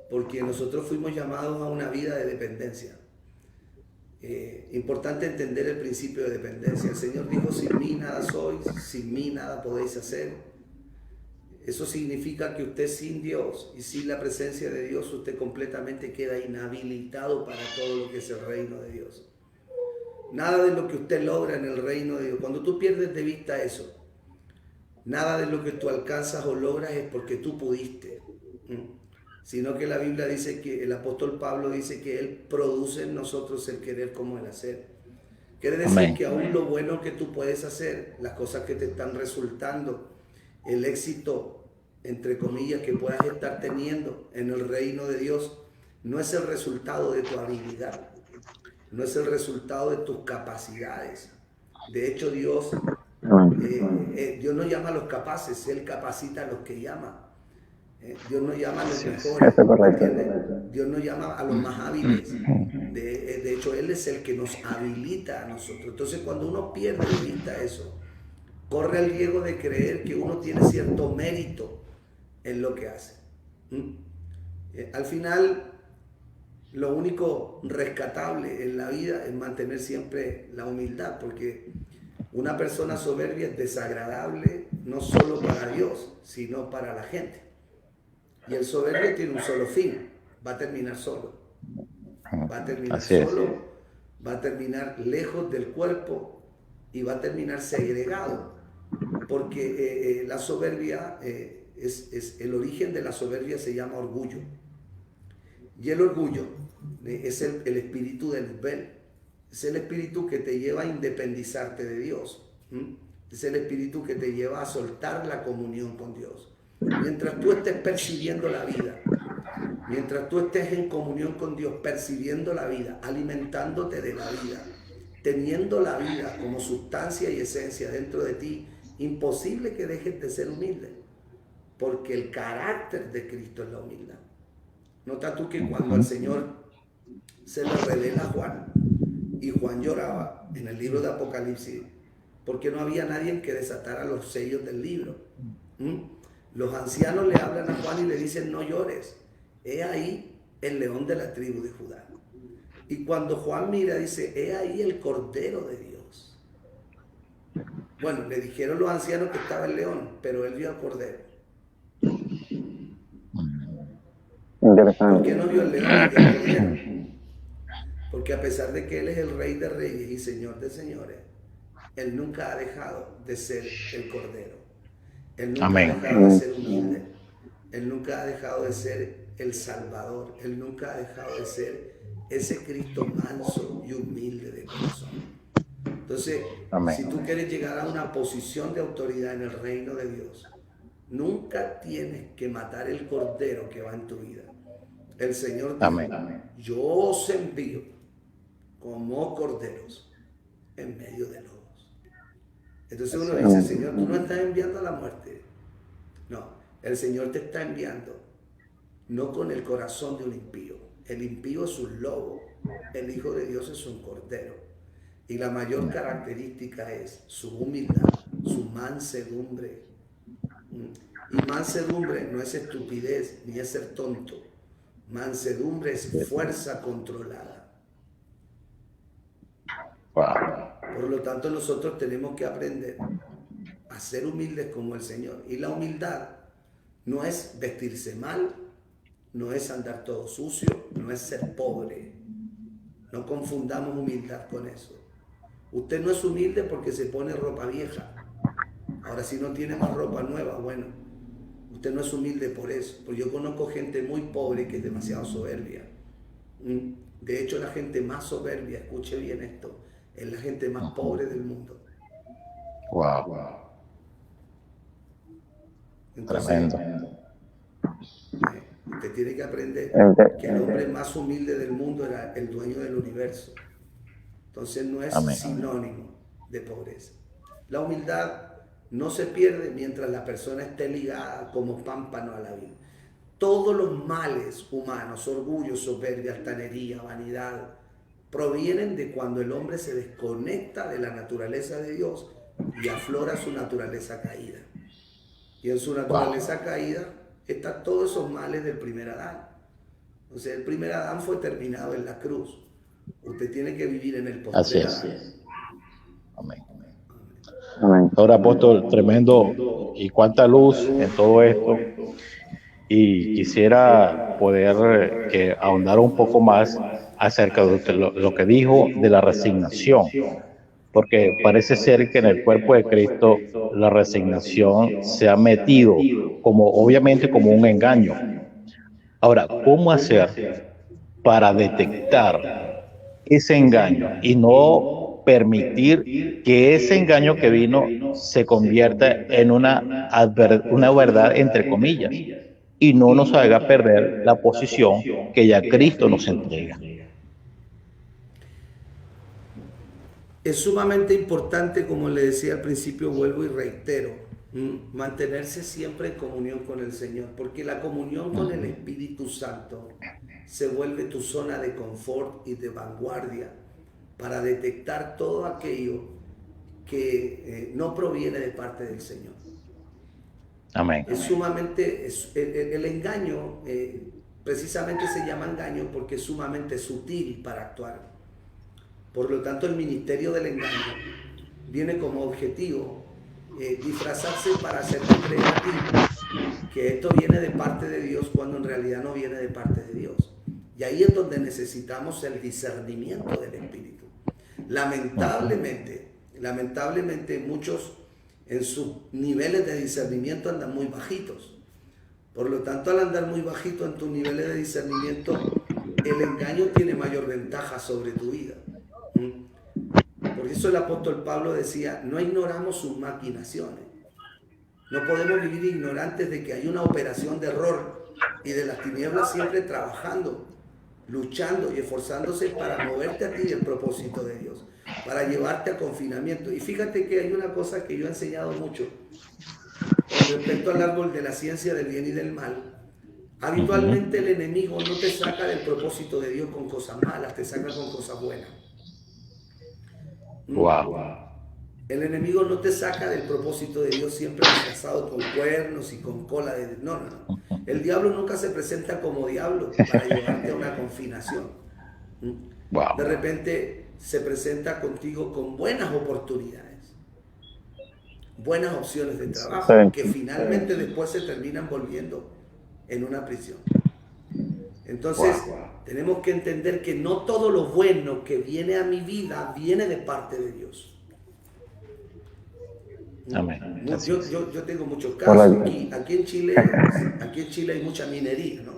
porque nosotros fuimos llamados a una vida de dependencia. Importante entender el principio de dependencia. El Señor dijo, sin mí nada sois, sin mí nada podéis hacer. Eso significa que usted sin Dios y sin la presencia de Dios, usted completamente queda inhabilitado para todo lo que es el reino de Dios. Nada de lo que usted logra en el reino de Dios, cuando tú pierdes de vista eso, nada de lo que tú alcanzas o logras es porque tú pudiste, sino que la Biblia dice que el apóstol Pablo dice que Él produce en nosotros el querer como el hacer. Quiere decir Amén. que aún lo bueno que tú puedes hacer, las cosas que te están resultando, el éxito, entre comillas, que puedas estar teniendo en el reino de Dios, no es el resultado de tu habilidad, no es el resultado de tus capacidades. De hecho, Dios no llama a los capaces, Él capacita a los que llama. Dios no llama a los mejores, ¿entiendes? Dios no llama a los más hábiles. De hecho, Él es el que nos habilita a nosotros. Entonces, cuando uno pierde de vista eso, corre el riesgo de creer que uno tiene cierto mérito en lo que hace. Al final, lo único rescatable en la vida es mantener siempre la humildad, porque una persona soberbia es desagradable no solo para Dios, sino para la gente. Y el soberbio tiene un solo fin, va a terminar solo. Va a terminar solo, va a terminar lejos del cuerpo y va a terminar segregado. Porque la soberbia, el origen de la soberbia se llama orgullo. Y el orgullo es el espíritu del Bel. Es el espíritu que te lleva a independizarte de Dios. Es el espíritu que te lleva a soltar la comunión con Dios. Mientras tú estés percibiendo la vida, mientras tú estés en comunión con Dios, percibiendo la vida, alimentándote de la vida, teniendo la vida como sustancia y esencia dentro de ti, imposible que dejes de ser humilde, porque el carácter de Cristo es la humildad. Nota tú que cuando al Señor se le revela a Juan, y Juan lloraba en el libro de Apocalipsis, porque no había nadie que desatara los sellos del libro. Los ancianos le hablan a Juan y le dicen, no llores, he ahí el león de la tribu de Judá. Y cuando Juan mira, dice, he ahí el cordero de Dios. Bueno, le dijeron los ancianos que estaba el león, pero él vio al cordero. Interesante. ¿Por qué no vio el león y el cordero? Porque a pesar de que Él es el Rey de Reyes y Señor de Señores, Él nunca ha dejado de ser el Cordero. Él nunca ha dejado de ser humilde. Él nunca ha dejado de ser el Salvador. Él nunca ha dejado de ser ese Cristo manso y humilde de corazón. Entonces, si tú quieres llegar a una posición de autoridad en el reino de Dios, nunca tienes que matar el Cordero que va en tu vida. El Señor dijo, yo os envío como corderos en medio de lobos. Entonces uno dice, Señor, tú no estás enviando a la muerte. No, el Señor te está enviando no con el corazón de un impío. El impío es un lobo, el Hijo de Dios es un cordero. Y la mayor característica es su humildad, su mansedumbre. Y mansedumbre no es estupidez ni es ser tonto. Mansedumbre es fuerza controlada. Por lo tanto, nosotros tenemos que aprender a ser humildes como el Señor. Y la humildad no es vestirse mal, no es andar todo sucio, no es ser pobre. No confundamos humildad con eso. Usted no es humilde porque se pone ropa vieja. Ahora, si no tiene más ropa nueva, bueno, usted no es humilde por eso. Porque yo conozco gente muy pobre que es demasiado soberbia. De hecho, la gente más soberbia, escuche bien esto, es la gente más pobre del mundo. Wow. Entonces, Tremendo. Usted tiene que aprender que el hombre más humilde del mundo era el dueño del universo. Entonces no es sinónimo de pobreza. La humildad no se pierde mientras la persona esté ligada como pámpano a la vida. Todos los males humanos, orgullo, soberbia, altanería, vanidad, provienen de cuando el hombre se desconecta de la naturaleza de Dios y aflora su naturaleza caída. Y en su naturaleza caída están todos esos males del primer Adán. O sea, el primer Adán fue terminado en la cruz. Usted tiene que vivir en el postrer Adán. Amén. Ahora, apóstol, tremendo. Y cuánta luz en todo esto. Y quisiera poder que ahondar un poco más acerca de lo que dijo de la resignación, porque parece ser que en el cuerpo de Cristo la resignación se ha metido como obviamente como un engaño. Ahora, ¿cómo hacer para detectar ese engaño y no permitir que ese engaño que vino se convierta en una verdad entre comillas y no nos haga perder la posición que ya Cristo nos entrega? Es sumamente importante, como le decía al principio, vuelvo y reitero, mantenerse siempre en comunión con el Señor, porque la comunión con el Espíritu Santo se vuelve tu zona de confort y de vanguardia para detectar todo aquello que no proviene de parte del Señor. Amén. Es sumamente, el engaño precisamente se llama engaño porque es sumamente sutil para actuar. Por lo tanto, el ministerio del engaño viene como objetivo disfrazarse para hacerte creer a ti que esto viene de parte de Dios cuando en realidad no viene de parte de Dios. Y ahí es donde necesitamos el discernimiento del Espíritu. Lamentablemente muchos en sus niveles de discernimiento andan muy bajitos. Por lo tanto, al andar muy bajito en tus niveles de discernimiento, el engaño tiene mayor ventaja sobre tu vida. Por eso el apóstol Pablo decía, no ignoramos sus maquinaciones. No podemos vivir ignorantes de que hay una operación de error y de las tinieblas siempre trabajando, luchando y esforzándose para moverte a ti del propósito de Dios, para llevarte a confinamiento. Y fíjate que hay una cosa que yo he enseñado mucho con respecto al árbol de la ciencia del bien y del mal. Habitualmente el enemigo no te saca del propósito de Dios con cosas malas, te saca con cosas buenas. Wow. El enemigo no te saca del propósito de Dios siempre disfrazado con cuernos y con cola de... No. El diablo nunca se presenta como diablo para llevarte a una confinación. Wow. De repente se presenta contigo con buenas oportunidades, buenas opciones de trabajo, que finalmente después se terminan volviendo en una prisión. Entonces, tenemos que entender que no todo lo bueno que viene a mi vida viene de parte de Dios. Amén. Yo tengo muchos casos. Aquí en Chile hay mucha minería, ¿no?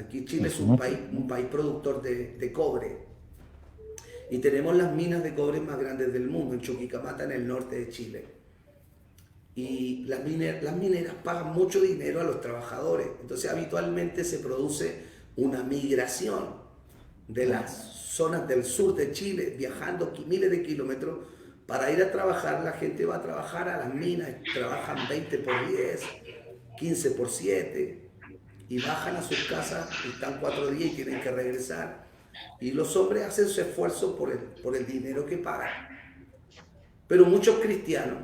Aquí Chile es un país productor de cobre. Y tenemos las minas de cobre más grandes del mundo, en Chuquicamata, en el norte de Chile. Y las mineras pagan mucho dinero a los trabajadores. Entonces habitualmente se produce una migración de las zonas del sur de Chile, viajando miles de kilómetros para ir a trabajar. La gente va a trabajar a las minas, trabajan 20 por 10, 15 por 7, y bajan a sus casas, y están 4 días y tienen que regresar. Y los hombres hacen su esfuerzo por el dinero que pagan. Pero muchos cristianos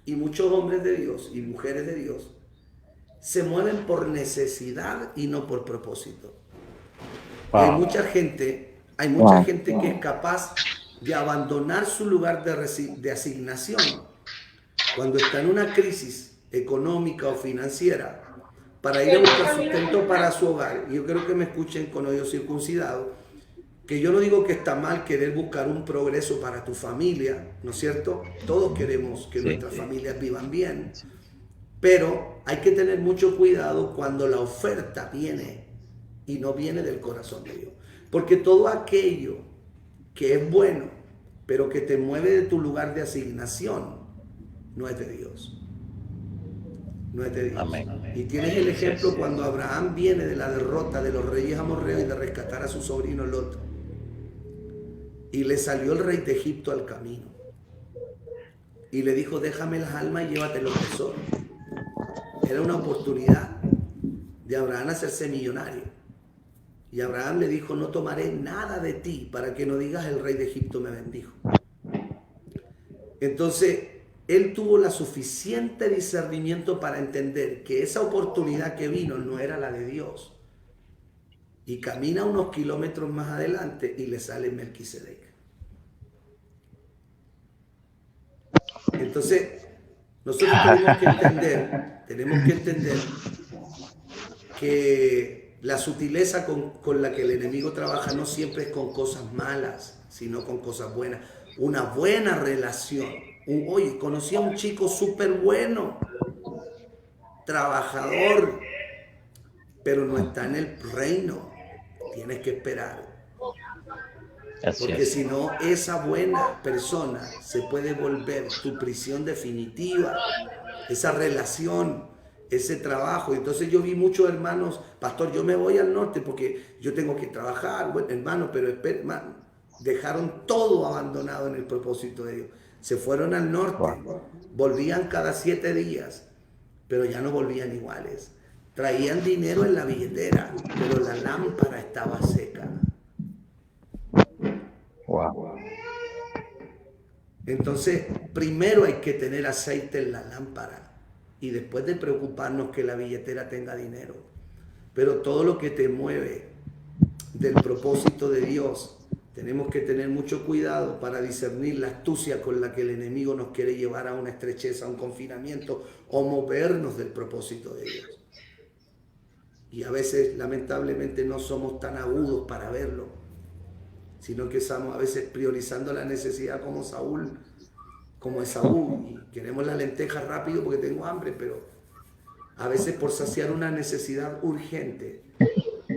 y muchos hombres de Dios y mujeres de Dios se mueven por necesidad y no por propósito. Wow. Hay mucha gente que es capaz de abandonar su lugar de asignación cuando está en una crisis económica o financiera para ir a buscar sustento para su hogar. Y yo creo que me escuchen con oídos circuncidados, que yo no digo que está mal querer buscar un progreso para tu familia, ¿no es cierto? Todos queremos que nuestras familias vivan bien, pero hay que tener mucho cuidado cuando la oferta viene y no viene del corazón de Dios. Porque todo aquello que es bueno, pero que te mueve de tu lugar de asignación, no es de Dios. No es de Dios. Amén. Y tienes el ejemplo cuando Abraham viene de la derrota de los reyes amorreos y de rescatar a su sobrino Lot. Y le salió el rey de Egipto al camino. Y le dijo, déjame las almas y llévate los tesoros. Era una oportunidad de Abraham hacerse millonario. Y Abraham le dijo, no tomaré nada de ti para que no digas el rey de Egipto me bendijo. Entonces, él tuvo la suficiente discernimiento para entender que esa oportunidad que vino no era la de Dios. Y camina unos kilómetros más adelante y le sale Melquisedec. Entonces, nosotros tenemos que entender que la sutileza con la que el enemigo trabaja no siempre es con cosas malas, sino con cosas buenas. Una buena relación. Oye, conocí a un chico súper bueno, trabajador, pero no está en el reino. Tienes que esperar. Porque si no, esa buena persona se puede volver tu prisión definitiva. Esa relación, ese trabajo. Entonces yo vi muchos hermanos, pastor, yo me voy al norte porque yo tengo que trabajar. Bueno, hermano, pero dejaron todo abandonado en el propósito de Dios. Se fueron al norte, volvían cada 7 días, pero ya no volvían iguales. Traían dinero en la billetera, pero la lámpara estaba seca. Wow. Entonces, primero hay que tener aceite en la lámpara y después de preocuparnos que la billetera tenga dinero. Pero todo lo que te mueve del propósito de Dios, tenemos que tener mucho cuidado para discernir la astucia con la que el enemigo nos quiere llevar a una estrechez, a un confinamiento o movernos del propósito de Dios. Y a veces, lamentablemente, no somos tan agudos para verlo, sino que estamos a veces priorizando la necesidad como Esaú, y queremos la lenteja rápido porque tengo hambre, pero a veces por saciar una necesidad urgente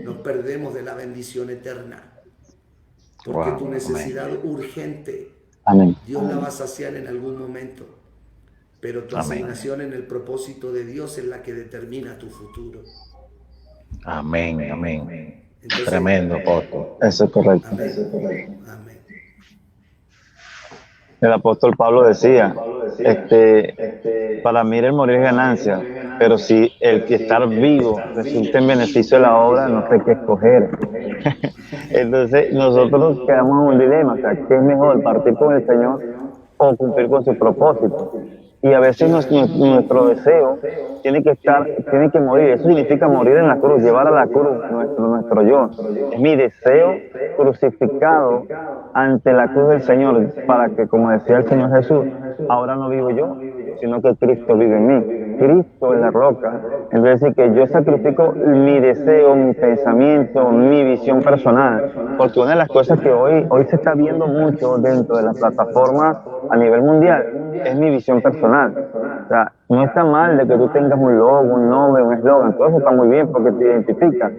nos perdemos de la bendición eterna. Porque tu necesidad urgente, Dios la va a saciar en algún momento, pero tu asignación en el propósito de Dios es la que determina tu futuro. Amén. Entonces, tremendo, apóstol. Eso es correcto. Amén. El apóstol Pablo decía, para mí el morir es ganancia, pero si el que estar vivo resulta en beneficio de la obra, no sé qué escoger. Entonces nosotros quedamos en un dilema, o sea, ¿qué es mejor, partir con el Señor o cumplir con su propósito? Y a veces nuestro deseo tiene que morir. Eso significa morir en la cruz, llevar a la cruz nuestro yo. Es mi deseo crucificado ante la cruz del Señor, para que, como decía el Señor Jesús, ahora no vivo yo, sino que Cristo vive en mí. Cristo es la roca. Es decir, que yo sacrifico mi deseo, mi pensamiento, mi visión personal. Porque una de las cosas que hoy se está viendo mucho dentro de las plataformas a nivel mundial es mi visión personal. O sea, no está mal de que tú tengas un logo, un nombre, un eslogan, todo eso está muy bien porque te identifica.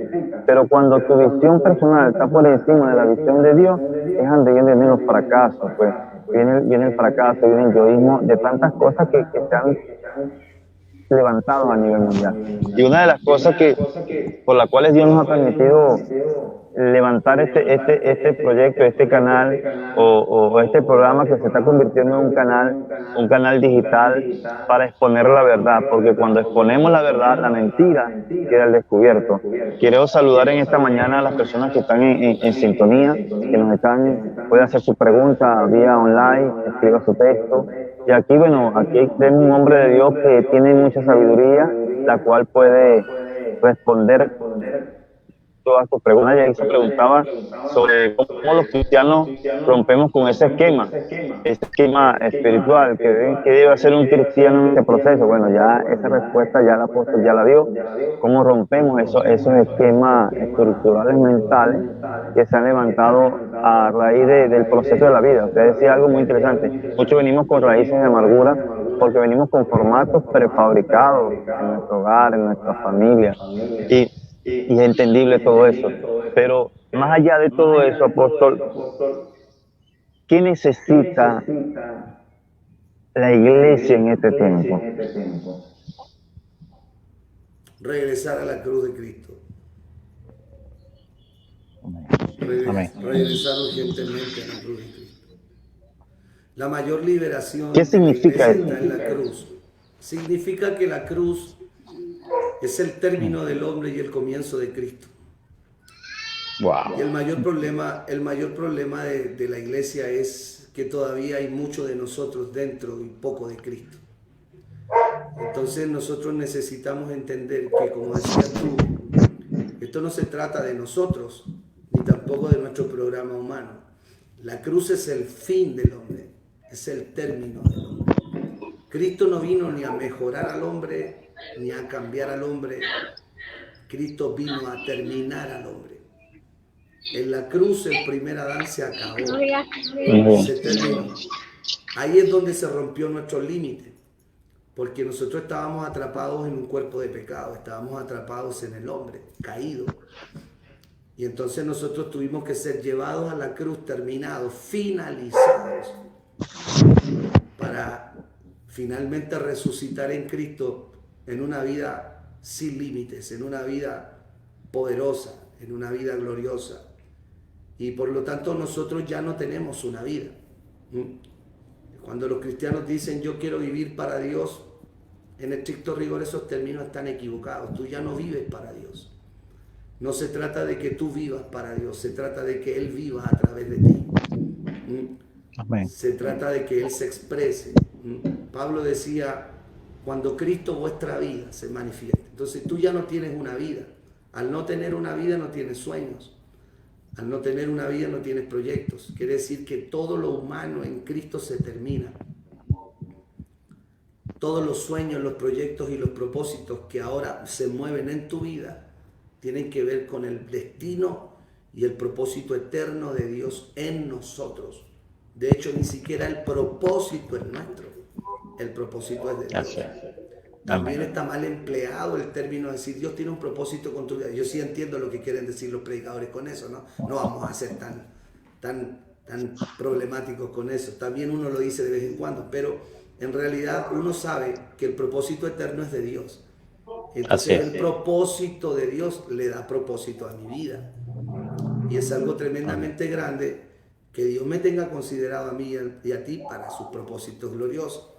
Pero cuando tu visión personal está por encima de la visión de Dios, es donde vienen los fracasos, pues. Viene el fracaso, viene el yoísmo, de tantas cosas que se han levantado a nivel mundial. Y una de las cosas por las cuales Dios nos ha permitido levantar este proyecto, este canal o este programa que se está convirtiendo en un canal digital para exponer la verdad, porque cuando exponemos la verdad, la mentira queda al descubierto. Quiero saludar en esta mañana a las personas que están en sintonía, que pueden hacer su pregunta vía online, escriba su texto. Y aquí, aquí tenemos un hombre de Dios que tiene mucha sabiduría, la cual puede responder todas tus preguntas. Ella se preguntaba sobre cómo los cristianos rompemos con ese esquema espiritual, que debe hacer un cristiano en este proceso. Bueno, ya esa respuesta ya el apóstol ya la dio. ¿Cómo rompemos esos esquemas estructurales mentales que se han levantado a raíz del proceso de la vida? Usted decía algo muy interesante. Muchos venimos con raíces de amargura porque venimos con formatos prefabricados en nuestro hogar, en nuestra familia. Y es entendible todo eso. Pero más allá de todo eso, apóstol, ¿qué necesita la iglesia en este tiempo? Regresar a la cruz de Cristo. Regresar urgentemente a la cruz de Cristo. La mayor liberación ¿Qué significa de la iglesia está en la cruz. Significa que la cruz es el término del hombre y el comienzo de Cristo. Wow. Y el mayor problema de la iglesia es que todavía hay mucho de nosotros dentro y poco de Cristo. Entonces nosotros necesitamos entender que, como decías tú, esto no se trata de nosotros, ni tampoco de nuestro programa humano. La cruz es el fin del hombre, es el término del hombre. Cristo no vino ni a mejorar al hombre, ni a cambiar al hombre. Cristo vino a terminar al hombre. En la cruz el primer Adán se acabó, se terminó. Ahí es donde se rompió nuestro límite, porque nosotros estábamos atrapados en un cuerpo de pecado, estábamos atrapados en el hombre caído. Y entonces nosotros tuvimos que ser llevados a la cruz, terminados, finalizados, para finalmente resucitar en Cristo en una vida sin límites, en una vida poderosa, en una vida gloriosa. Y por lo tanto nosotros ya no tenemos una vida. Cuando los cristianos dicen yo quiero vivir para Dios, en estricto rigor esos términos están equivocados. Tú ya no vives para Dios. No se trata de que tú vivas para Dios, se trata de que Él viva a través de ti. Amén. Se trata de que Él se exprese. Pablo decía, cuando Cristo vuestra vida se manifieste. Entonces tú ya no tienes una vida. Al no tener una vida no tienes sueños. Al no tener una vida no tienes proyectos. Quiere decir que todo lo humano en Cristo se termina. Todos los sueños, los proyectos y los propósitos que ahora se mueven en tu vida tienen que ver con el destino y el propósito eterno de Dios en nosotros. De hecho, ni siquiera el propósito es nuestro. El propósito es de Dios. También está mal empleado el término de decir Dios tiene un propósito con tu vida. Yo sí entiendo lo que quieren decir los predicadores con eso, ¿no? No vamos a ser tan problemáticos con eso. También uno lo dice de vez en cuando, pero en realidad uno sabe que el propósito eterno es de Dios. Entonces el propósito de Dios le da propósito a mi vida. Y es algo tremendamente grande que Dios me tenga considerado a mí y a ti para sus propósitos gloriosos.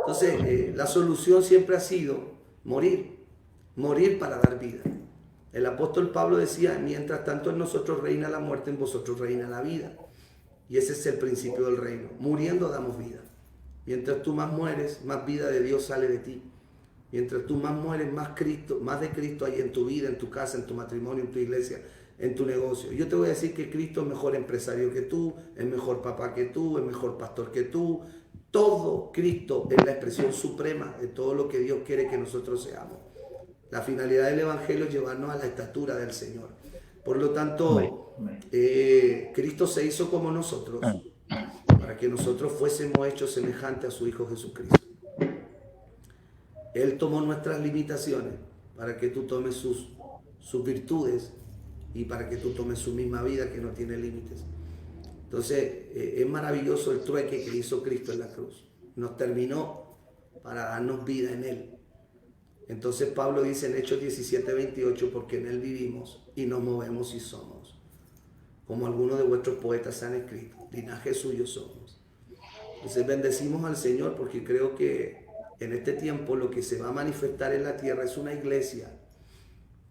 Entonces, la solución siempre ha sido morir para dar vida. El apóstol Pablo decía, mientras tanto en nosotros reina la muerte, en vosotros reina la vida. Y ese es el principio del reino. Muriendo damos vida. Mientras tú más mueres, más vida de Dios sale de ti. Mientras tú más mueres, más de Cristo hay en tu vida, en tu casa, en tu matrimonio, en tu iglesia, en tu negocio. Yo te voy a decir que Cristo es mejor empresario que tú, es mejor papá que tú, es mejor pastor que tú. Todo Cristo es la expresión suprema de todo lo que Dios quiere que nosotros seamos. La finalidad del Evangelio es llevarnos a la estatura del Señor. Por lo tanto, Cristo se hizo como nosotros, para que nosotros fuésemos hechos semejantes a su Hijo Jesucristo. Él tomó nuestras limitaciones para que tú tomes sus virtudes y para que tú tomes su misma vida que no tiene límites. Entonces, es maravilloso el trueque que hizo Cristo en la cruz. Nos terminó para darnos vida en Él. Entonces Pablo dice en Hechos 17:28, porque en Él vivimos y nos movemos y somos. Como algunos de vuestros poetas han escrito, linaje suyo somos. Entonces bendecimos al Señor porque creo que en este tiempo lo que se va a manifestar en la tierra es una iglesia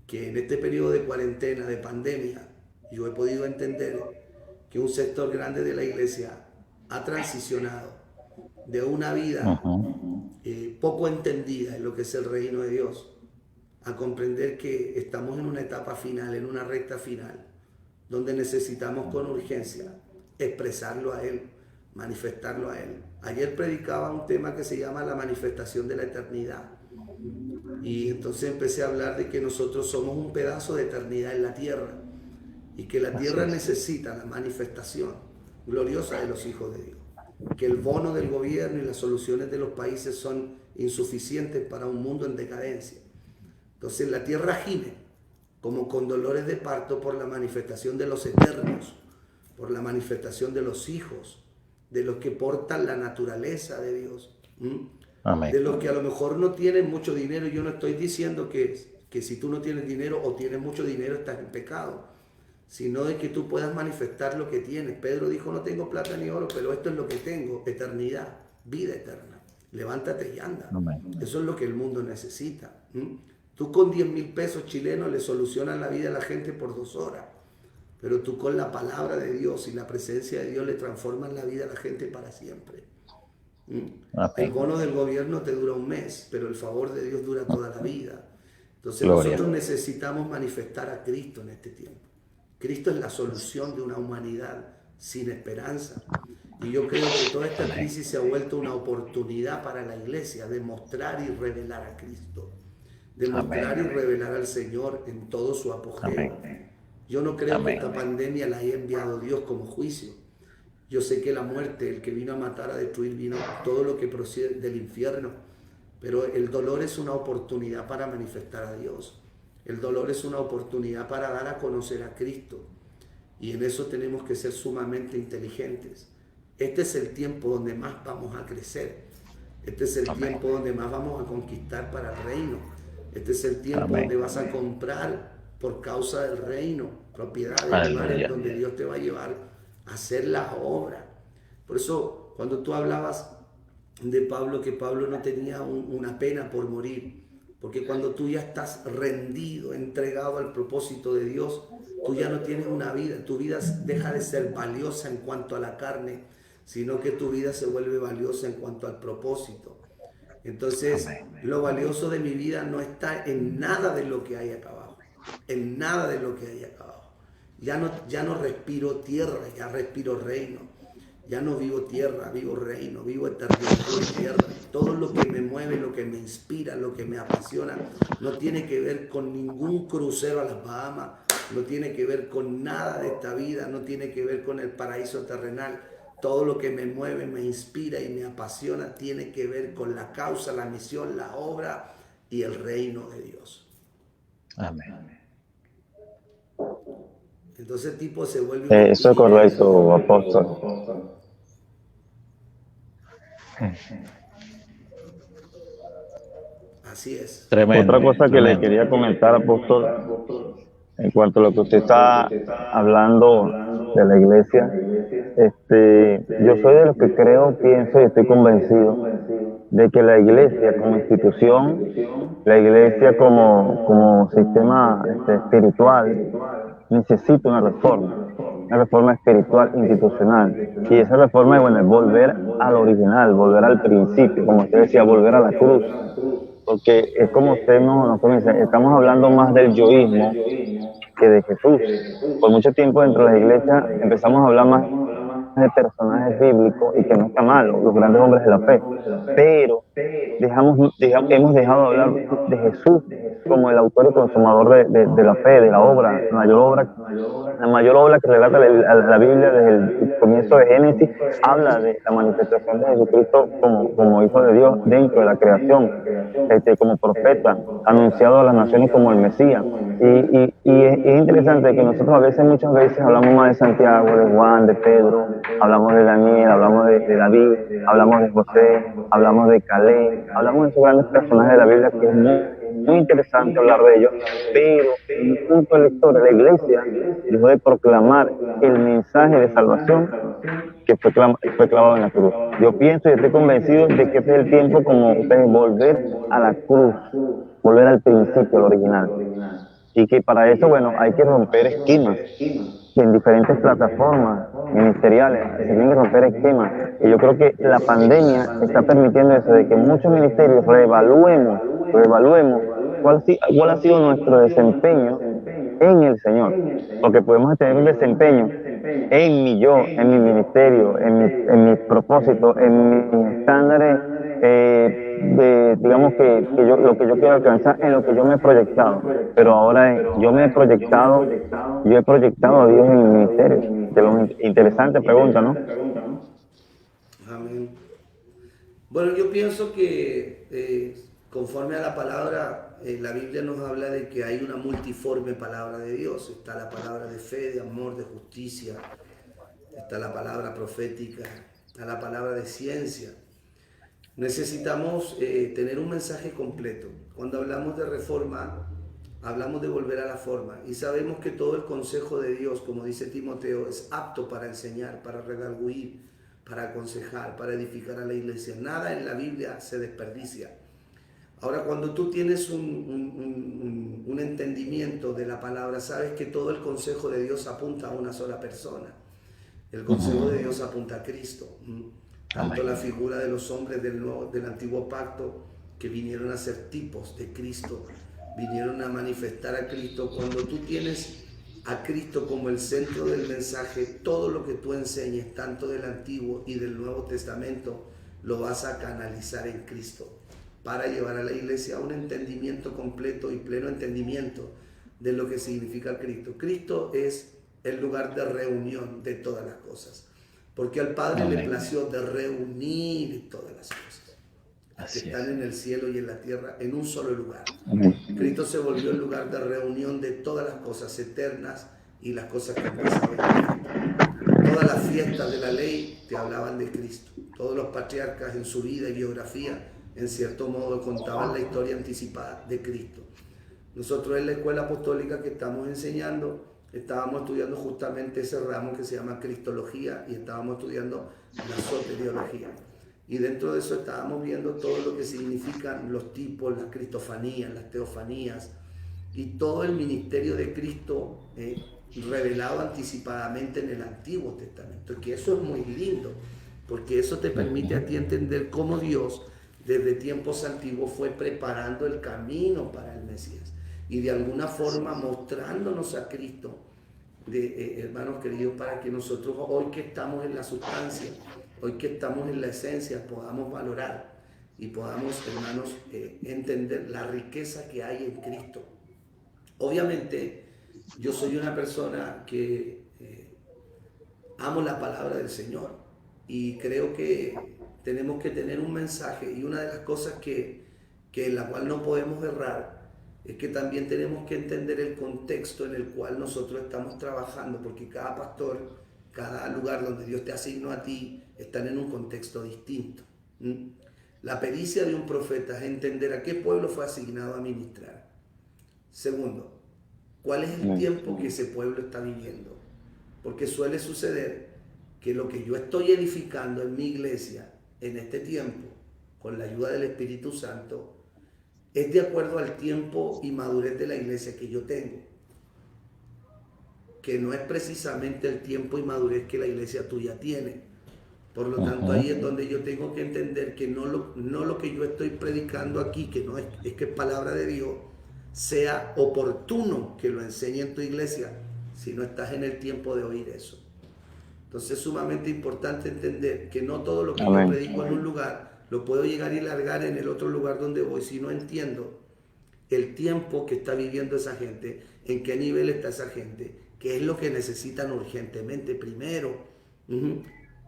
que en este periodo de cuarentena, de pandemia, yo he podido entender que un sector grande de la iglesia ha transicionado de una vida poco entendida en lo que es el reino de Dios, a comprender que estamos en una etapa final, en una recta final, donde necesitamos con urgencia expresarlo a Él, manifestarlo a Él. Ayer predicaba un tema que se llama la manifestación de la eternidad. Y entonces empecé a hablar de que nosotros somos un pedazo de eternidad en la tierra y que la tierra necesita la manifestación gloriosa de los hijos de Dios. Que el bono del gobierno y las soluciones de los países son insuficientes para un mundo en decadencia. Entonces la tierra gime como con dolores de parto por la manifestación de los eternos, por la manifestación de los hijos, de los que portan la naturaleza de Dios. Amén. De los que a lo mejor no tienen mucho dinero. Yo no estoy diciendo que si tú no tienes dinero o tienes mucho dinero estás en pecado, sino de que tú puedas manifestar lo que tienes. Pedro dijo, no tengo plata ni oro, pero esto es lo que tengo, eternidad, vida eterna. Levántate y anda. Amén. Eso es lo que el mundo necesita. Tú con 10,000 pesos chilenos le solucionas la vida a la gente por 2 horas, pero tú con la palabra de Dios y la presencia de Dios le transformas la vida a la gente para siempre. El bono del gobierno te dura 1 mes, pero el favor de Dios dura toda la vida. Entonces nosotros necesitamos manifestar a Cristo en este tiempo. Cristo es la solución de una humanidad sin esperanza. Y yo creo que toda esta crisis se ha vuelto una oportunidad para la iglesia de mostrar y revelar a Cristo. de mostrar y Amén. revelar al Señor en todo su apogeo. Amén. Yo no creo que Amén. esta pandemia la haya enviado Dios como juicio. Yo sé que la muerte, el que vino a matar, a destruir, vino todo lo que procede del infierno. Pero el dolor es una oportunidad para manifestar a Dios. El dolor es una oportunidad para dar a conocer a Cristo. Y en eso tenemos que ser sumamente inteligentes. Este es el tiempo donde más vamos a crecer. Este es el Amén. tiempo donde más vamos a conquistar para el reino. Este es el tiempo Amén. donde vas a comprar por causa del reino, propiedades, lugares Aleluya. donde Dios te va a llevar a hacer la obra. Por eso, cuando tú hablabas de Pablo, que Pablo no tenía una pena por morir, porque cuando tú ya estás rendido, entregado al propósito de Dios, tú ya no tienes una vida, tu vida deja de ser valiosa en cuanto a la carne, sino que tu vida se vuelve valiosa en cuanto al propósito. Entonces, Amén. lo valioso de mi vida no está en nada de lo que hay acá abajo, en nada de lo que hay acá abajo. Ya no respiro tierra, ya respiro reino. Ya no vivo tierra, vivo reino, vivo eternidad en tierra. Todo lo que me mueve, lo que me inspira, lo que me apasiona, no tiene que ver con ningún crucero a las Bahamas, no tiene que ver con nada de esta vida, no tiene que ver con el paraíso terrenal. Todo lo que me mueve, me inspira y me apasiona tiene que ver con la causa, la misión, la obra y el reino de Dios. Amén. Entonces el tipo se vuelve un Eso es espíritu. correcto, apóstol. Así es. Tremendo. Otra cosa que le Tremendo. quería comentar, apóstol, en cuanto a lo que usted está hablando de la iglesia, yo soy de los que creo, pienso y estoy convencido de que la iglesia como institución, la iglesia como sistema espiritual, necesita una reforma espiritual institucional. Y esa reforma, bueno, es volver al original, volver al principio, como usted decía, volver a la cruz. Porque es como usted nos comienza, estamos hablando más del yoísmo que de Jesús. Por mucho tiempo dentro de la iglesia empezamos a hablar más de personajes bíblicos, y que no está malo, los grandes hombres de la fe, pero hemos dejado de hablar de Jesús como el autor y consumador de la fe, de la obra, la mayor obra que relata la Biblia desde el comienzo de Génesis, habla de la manifestación de Jesucristo como Hijo de Dios dentro de la creación, como profeta, anunciado a las naciones como el Mesías. Y es interesante que nosotros muchas veces hablamos más de Santiago, de Juan, de Pedro, hablamos de Daniel, hablamos de David, hablamos de José, hablamos de Caleb, hablamos de esos grandes personajes de la Biblia, que es muy interesante hablar de ellos, pero en un punto de la historia, la iglesia dejó de proclamar el mensaje de salvación que fue clavado en la cruz. Yo pienso y estoy convencido de que este es el tiempo, como ustedes, volver a la cruz, volver al principio, al original. Y que para eso, bueno, hay que romper esquemas. Y en diferentes plataformas ministeriales se tienen que romper esquemas. Y yo creo que la pandemia está permitiendo eso, de que muchos ministerios reevaluemos cuál ha sido nuestro desempeño en el Señor. Porque podemos tener un desempeño en mi ministerio, en mi propósito, en mis estándares, digamos lo que yo quiero alcanzar, en lo que yo me he proyectado. Pero ahora yo he proyectado a Dios en mi ministerio. Interesante pregunta, ¿no? Amén. Bueno, yo pienso que conforme a la palabra, la Biblia nos habla de que hay una multiforme palabra de Dios. Está la palabra de fe, de amor, de justicia. Está la palabra profética, está la palabra de ciencia. Necesitamos tener un mensaje completo. Cuando hablamos de reforma, hablamos de volver a la forma. Y sabemos que todo el consejo de Dios, como dice Timoteo, es apto para enseñar, para redarguir, para aconsejar, para edificar a la iglesia. Nada en la Biblia se desperdicia. Ahora, cuando tú tienes un entendimiento de la palabra, sabes que todo el consejo de Dios apunta a una sola persona. El consejo de Dios apunta a Cristo. Tanto la figura de los hombres del antiguo pacto, que vinieron a ser tipos de Cristo, vinieron a manifestar a Cristo. Cuando tú tienes a Cristo como el centro del mensaje, todo lo que tú enseñes, tanto del Antiguo y del Nuevo Testamento, lo vas a canalizar en Cristo. para llevar a la iglesia a un entendimiento completo y pleno entendimiento de lo que significa Cristo. Cristo es el lugar de reunión de todas las cosas, porque al Padre Amén. le plació de reunir todas las cosas Así que están es. en el cielo y en la tierra en un solo lugar. Amén. Cristo se volvió el lugar de reunión de todas las cosas eternas y las cosas que han pasado en Cristo. Todas las fiestas de la ley te hablaban de Cristo. Todos los patriarcas en su vida y biografía, en cierto modo, contaban la historia anticipada de Cristo. Nosotros en la escuela apostólica que estamos enseñando, estábamos estudiando justamente ese ramo que se llama Cristología y estábamos estudiando la soteriología. Y dentro de eso estábamos viendo todo lo que significan los tipos, las cristofanías, las teofanías y todo el ministerio de Cristo revelado anticipadamente en el Antiguo Testamento. Que eso es muy lindo, porque eso te permite a ti entender cómo Dios desde tiempos antiguos fue preparando el camino para el Mesías y de alguna forma mostrándonos a Cristo, hermanos queridos, para que nosotros hoy que estamos en la sustancia, hoy que estamos en la esencia, podamos valorar y podamos, hermanos, entender la riqueza que hay en Cristo. Obviamente, yo soy una persona que amo la palabra del Señor y creo que tenemos que tener un mensaje, y una de las cosas que en la cual no podemos errar es que también tenemos que entender el contexto en el cual nosotros estamos trabajando, porque cada pastor, cada lugar donde Dios te asignó a ti, están en un contexto distinto. La pericia de un profeta es entender a qué pueblo fue asignado a ministrar. Segundo, ¿cuál es el tiempo que ese pueblo está viviendo? Porque suele suceder que lo que yo estoy edificando en mi iglesia en este tiempo, con la ayuda del Espíritu Santo, es de acuerdo al tiempo y madurez de la iglesia que yo tengo, que no es precisamente el tiempo y madurez que la iglesia tuya tiene. Por lo tanto, ahí es donde yo tengo que entender que no lo que yo estoy predicando aquí, que no es que es palabra de Dios, sea oportuno que lo enseñe en tu iglesia si no estás en el tiempo de oír eso. Entonces es sumamente importante entender que no todo lo que yo predico en un lugar lo puedo llegar y largar en el otro lugar donde voy si no entiendo el tiempo que está viviendo esa gente, en qué nivel está esa gente, qué es lo que necesitan urgentemente primero.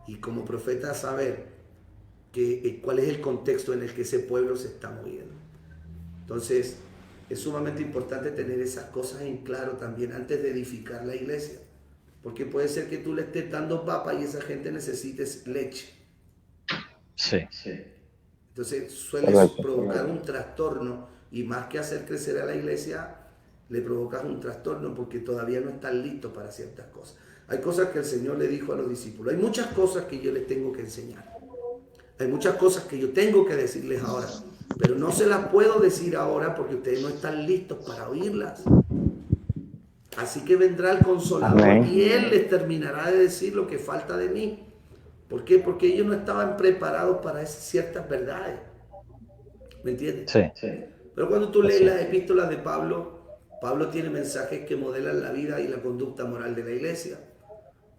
Y como profeta saber cuál es el contexto en el que ese pueblo se está moviendo. Entonces es sumamente importante tener esas cosas en claro también antes de edificar la iglesia, porque puede ser que tú le estés dando papa y esa gente necesite leche. Sí. Entonces suele provocar un trastorno, y más que hacer crecer a la iglesia, le provocas un trastorno porque todavía no están listos para ciertas cosas. Hay cosas que el Señor le dijo a los discípulos, hay muchas cosas que yo les tengo que enseñar, hay muchas cosas que yo tengo que decirles ahora, pero no se las puedo decir ahora porque ustedes no están listos para oírlas. Así que vendrá el Consolador y Él les terminará de decir lo que falta de mí. ¿Por qué? Porque ellos no estaban preparados para ciertas verdades. ¿Me entiendes? Sí. Pero cuando tú lees las epístolas de Pablo, Pablo tiene mensajes que modelan la vida y la conducta moral de la iglesia.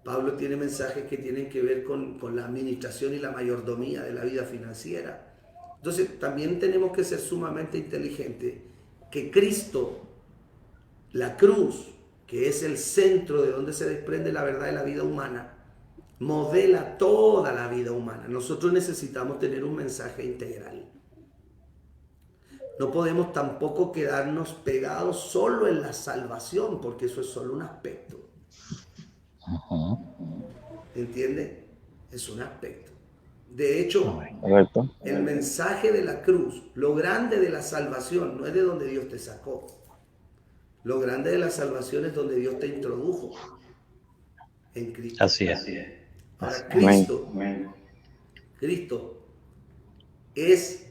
Pablo tiene mensajes que tienen que ver con la administración y la mayordomía de la vida financiera. Entonces también tenemos que ser sumamente inteligentes, que Cristo, la cruz, que es el centro de donde se desprende la verdad de la vida humana, modela toda la vida humana. Nosotros necesitamos tener un mensaje integral. No podemos tampoco quedarnos pegados solo en la salvación, porque eso es solo un aspecto. ¿Entiendes? Es un aspecto. De hecho, el mensaje de la cruz, lo grande de la salvación, no es de donde Dios te sacó. Lo grande de la salvación es donde Dios te introdujo. En Cristo. Así es. Para Cristo, Cristo es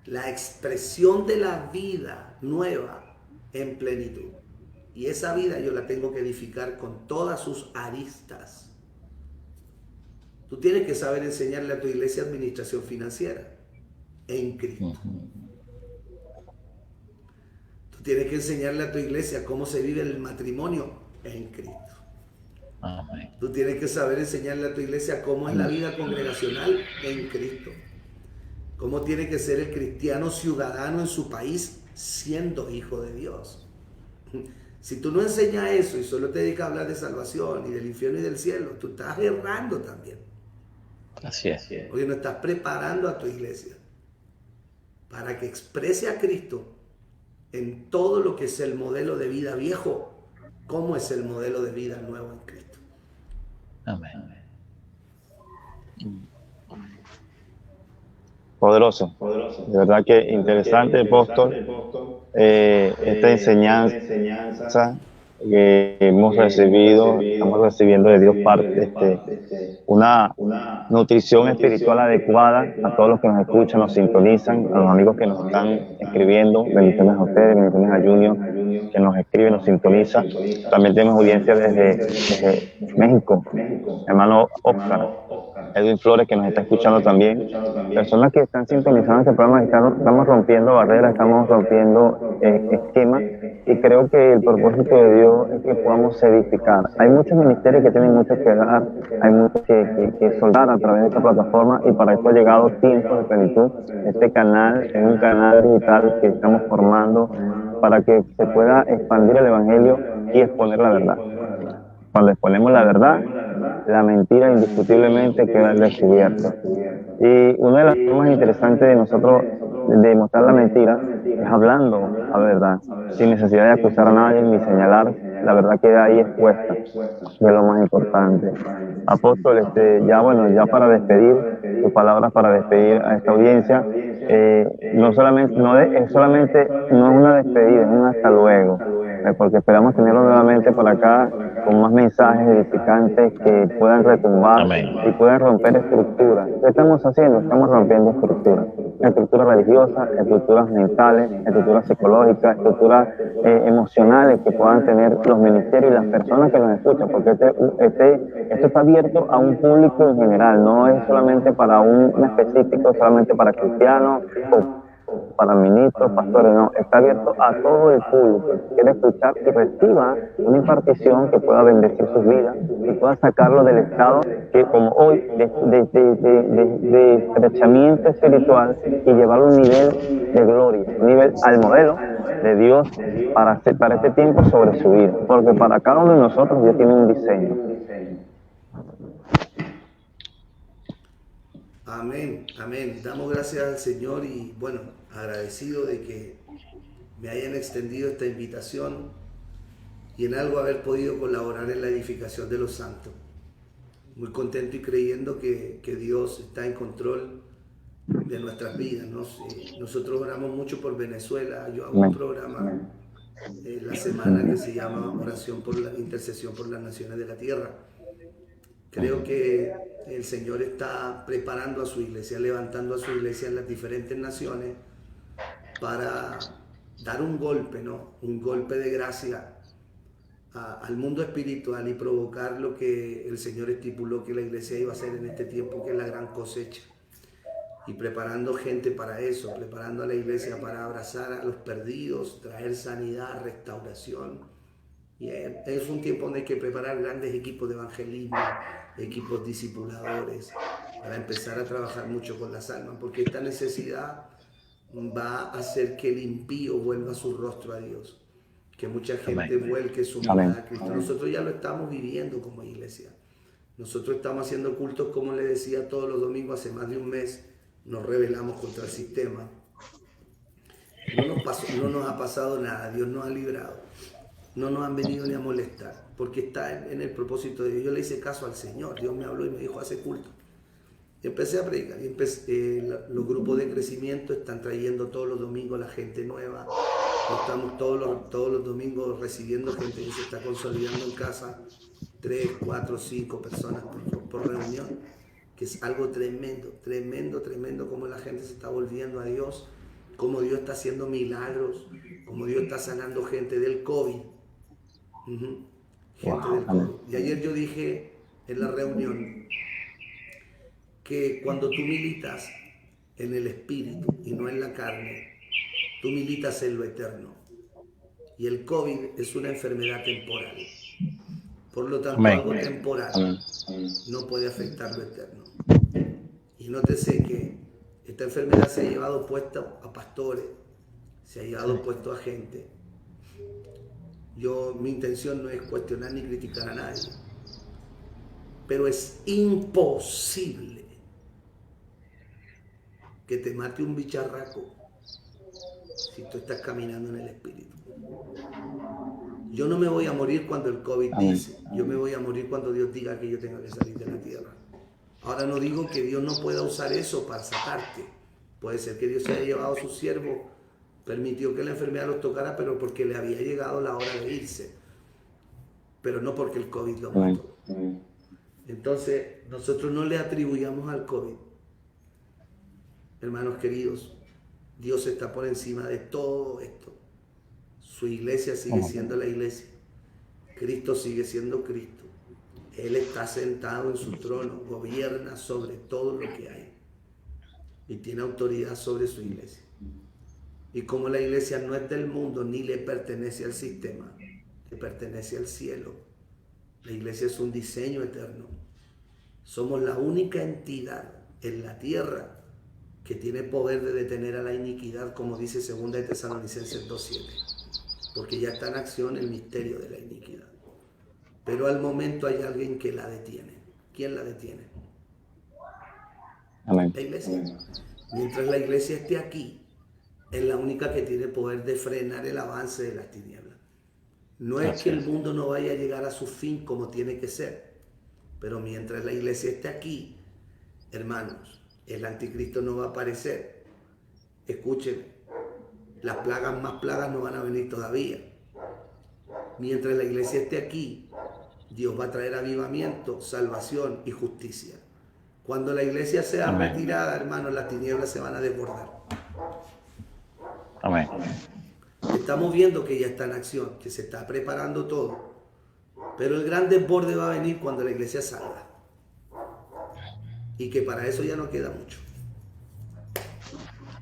la expresión de la vida nueva en plenitud. Y esa vida yo la tengo que edificar con todas sus aristas. Tú tienes que saber enseñarle a tu iglesia administración financiera en Cristo. Tú tienes que enseñarle a tu iglesia cómo se vive el matrimonio en Cristo. Amén. Tú tienes que saber enseñarle a tu iglesia cómo es la vida congregacional en Cristo. cómo tiene que ser el cristiano ciudadano en su país siendo hijo de Dios. Si tú no enseñas eso y solo te dedicas a hablar de salvación y del infierno y del cielo, tú estás errando también. Así es. Porque no estás preparando a tu iglesia para que exprese a Cristo en todo lo que es el modelo de vida viejo, como es el modelo de vida nuevo en Cristo. Amén. Poderoso. De verdad que interesante, apóstol, esta enseñanza que hemos recibido, estamos recibiendo de Dios una nutrición espiritual adecuada a todos los que nos escuchan, nos sintonizan, a los amigos que nos están escribiendo. Bendiciones a ustedes, bendiciones a Junior, que nos escribe, nos sintoniza. También tenemos audiencia desde México, hermano Oscar, Edwin Flores, que nos está escuchando también. Personas que están sintonizando este programa, estamos rompiendo barreras, estamos rompiendo esquemas, y creo que el propósito de Dios es que podamos edificar. Hay muchos ministerios que tienen mucho que dar, hay mucho que soldar a través de esta plataforma, y para esto ha llegado Tiempos de Plenitud. Este canal es un canal digital que estamos formando para que se pueda expandir el Evangelio y exponer la verdad. Cuando exponemos la verdad, la mentira indiscutiblemente queda al descubierto. Y una de las formas interesantes de nosotros de mostrar la mentira es hablando la verdad, sin necesidad de acusar a nadie ni señalar. La verdad queda ahí expuesta, que es lo más importante. Apóstol, ya para despedir, tus palabras para despedir a esta audiencia, no es una despedida, es un hasta luego, porque esperamos tenerlo nuevamente por acá con más mensajes edificantes que puedan retumbar. Amén. Y puedan romper estructuras. ¿Qué estamos haciendo? Estamos rompiendo estructuras religiosas, estructuras mentales, estructuras psicológicas, estructuras emocionales que puedan tener los ministerios y las personas que nos escuchan, porque esto está abierto a un público en general, no es solamente para un específico, solamente para cristianos o para ministros, pastores, no, está abierto a todo el público que quiere escuchar y reciba una impartición que pueda bendecir sus vidas y pueda sacarlo del estado que como hoy de estrechamiento espiritual y llevarlo a un nivel de gloria, un nivel al modelo de Dios para este tiempo sobre su vida, porque para cada uno de nosotros Dios tiene un diseño. Amén, amén. Damos gracias al Señor y bueno, agradecido de que me hayan extendido esta invitación y en algo haber podido colaborar en la edificación de los santos. Muy contento y creyendo que Dios está en control de nuestras vidas, ¿no? Nosotros oramos mucho por Venezuela. Yo hago un programa la semana que se llama Oración por la Intercesión por las Naciones de la Tierra. Creo que el Señor está preparando a su iglesia, levantando a su iglesia en las diferentes naciones para dar un golpe, ¿no? Un golpe de gracia al mundo espiritual y provocar lo que el Señor estipuló que la iglesia iba a hacer en este tiempo, que es la gran cosecha. Y preparando gente para eso, preparando a la iglesia para abrazar a los perdidos, traer sanidad, restauración. Y es un tiempo donde hay que preparar grandes equipos de evangelismo, equipos discipuladores, para empezar a trabajar mucho con las almas, porque esta necesidad va a hacer que el impío vuelva su rostro a Dios, que mucha gente vuelque su mirada a Cristo. Nosotros ya lo estamos viviendo como iglesia. Nosotros estamos haciendo cultos, como le decía, todos los domingos hace más de un mes. Nos rebelamos contra el sistema. No nos ha pasado nada, Dios nos ha librado. No nos han venido ni a molestar, porque está en el propósito de Dios. Yo le hice caso al Señor, Dios me habló y me dijo, hace culto. Y empecé a predicar, los grupos de crecimiento están trayendo todos los domingos la gente nueva. Estamos todos los domingos recibiendo gente que se está consolidando en casa, 3, 4, 5 personas por reunión, que es algo tremendo, tremendo, tremendo, como la gente se está volviendo a Dios, como Dios está haciendo milagros, como Dios está sanando gente del COVID. Gente del COVID. Y ayer yo dije en la reunión que cuando tú militas en el espíritu y no en la carne, tú militas en lo eterno. Y el COVID es una enfermedad temporal. Por lo tanto, algo temporal no puede afectar lo eterno. Y nótese que Esta enfermedad se ha llevado puesta a pastores, se ha llevado puesto a gente. Mi intención no es cuestionar ni criticar a nadie, pero es imposible que te mate un bicharraco si tú estás caminando en el Espíritu. Yo no me voy a morir cuando el COVID dice, yo me voy a morir cuando Dios diga que yo tenga que salir de la tierra. Ahora no digo que Dios no pueda usar eso para sacarte. Puede ser que Dios se haya llevado a sus siervos, permitió que la enfermedad los tocara, pero porque le había llegado la hora de irse. Pero no porque el COVID lo mató. Entonces, nosotros no le atribuyamos al COVID. Hermanos queridos, Dios está por encima de todo esto. Su iglesia sigue siendo la iglesia. Cristo sigue siendo Cristo. Él está sentado en su trono, gobierna sobre todo lo que hay y tiene autoridad sobre su iglesia. Y como la iglesia no es del mundo ni le pertenece al sistema, le pertenece al cielo. La iglesia es un diseño eterno. Somos la única entidad en la tierra que tiene poder de detener a la iniquidad, como dice 2 de Tesalonicenses 2:7, porque ya está en acción el misterio de la iniquidad. Pero al momento hay alguien que la detiene. ¿Quién la detiene? Amén. La iglesia. Mientras la iglesia esté aquí, es la única que tiene poder de frenar el avance de las tinieblas. No es que el mundo no vaya a llegar a su fin como tiene que ser, pero mientras la iglesia esté aquí, hermanos, el anticristo no va a aparecer. Escúchenme, las plagas más plagas no van a venir todavía. Mientras la iglesia esté aquí, Dios va a traer avivamiento, salvación y justicia. Cuando la iglesia sea retirada, hermanos, las tinieblas se van a desbordar. Amén. Estamos viendo que ya está en acción, que se está preparando todo. Pero el gran desborde va a venir cuando la iglesia salga. Y que para eso ya no queda mucho.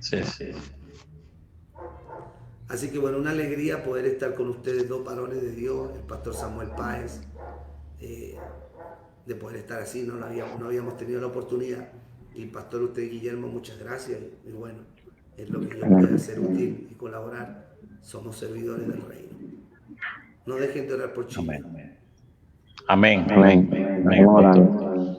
Sí, sí. Así que bueno, una alegría poder estar con ustedes, dos varones de Dios, el pastor Samuel Páez, de poder estar así, no habíamos tenido la oportunidad. Y pastor, usted Guillermo, muchas gracias. Y bueno, es lo que yo pueda hacer útil y colaborar. Somos servidores del reino. No dejen de orar por Chile. Amén. Estamos orando.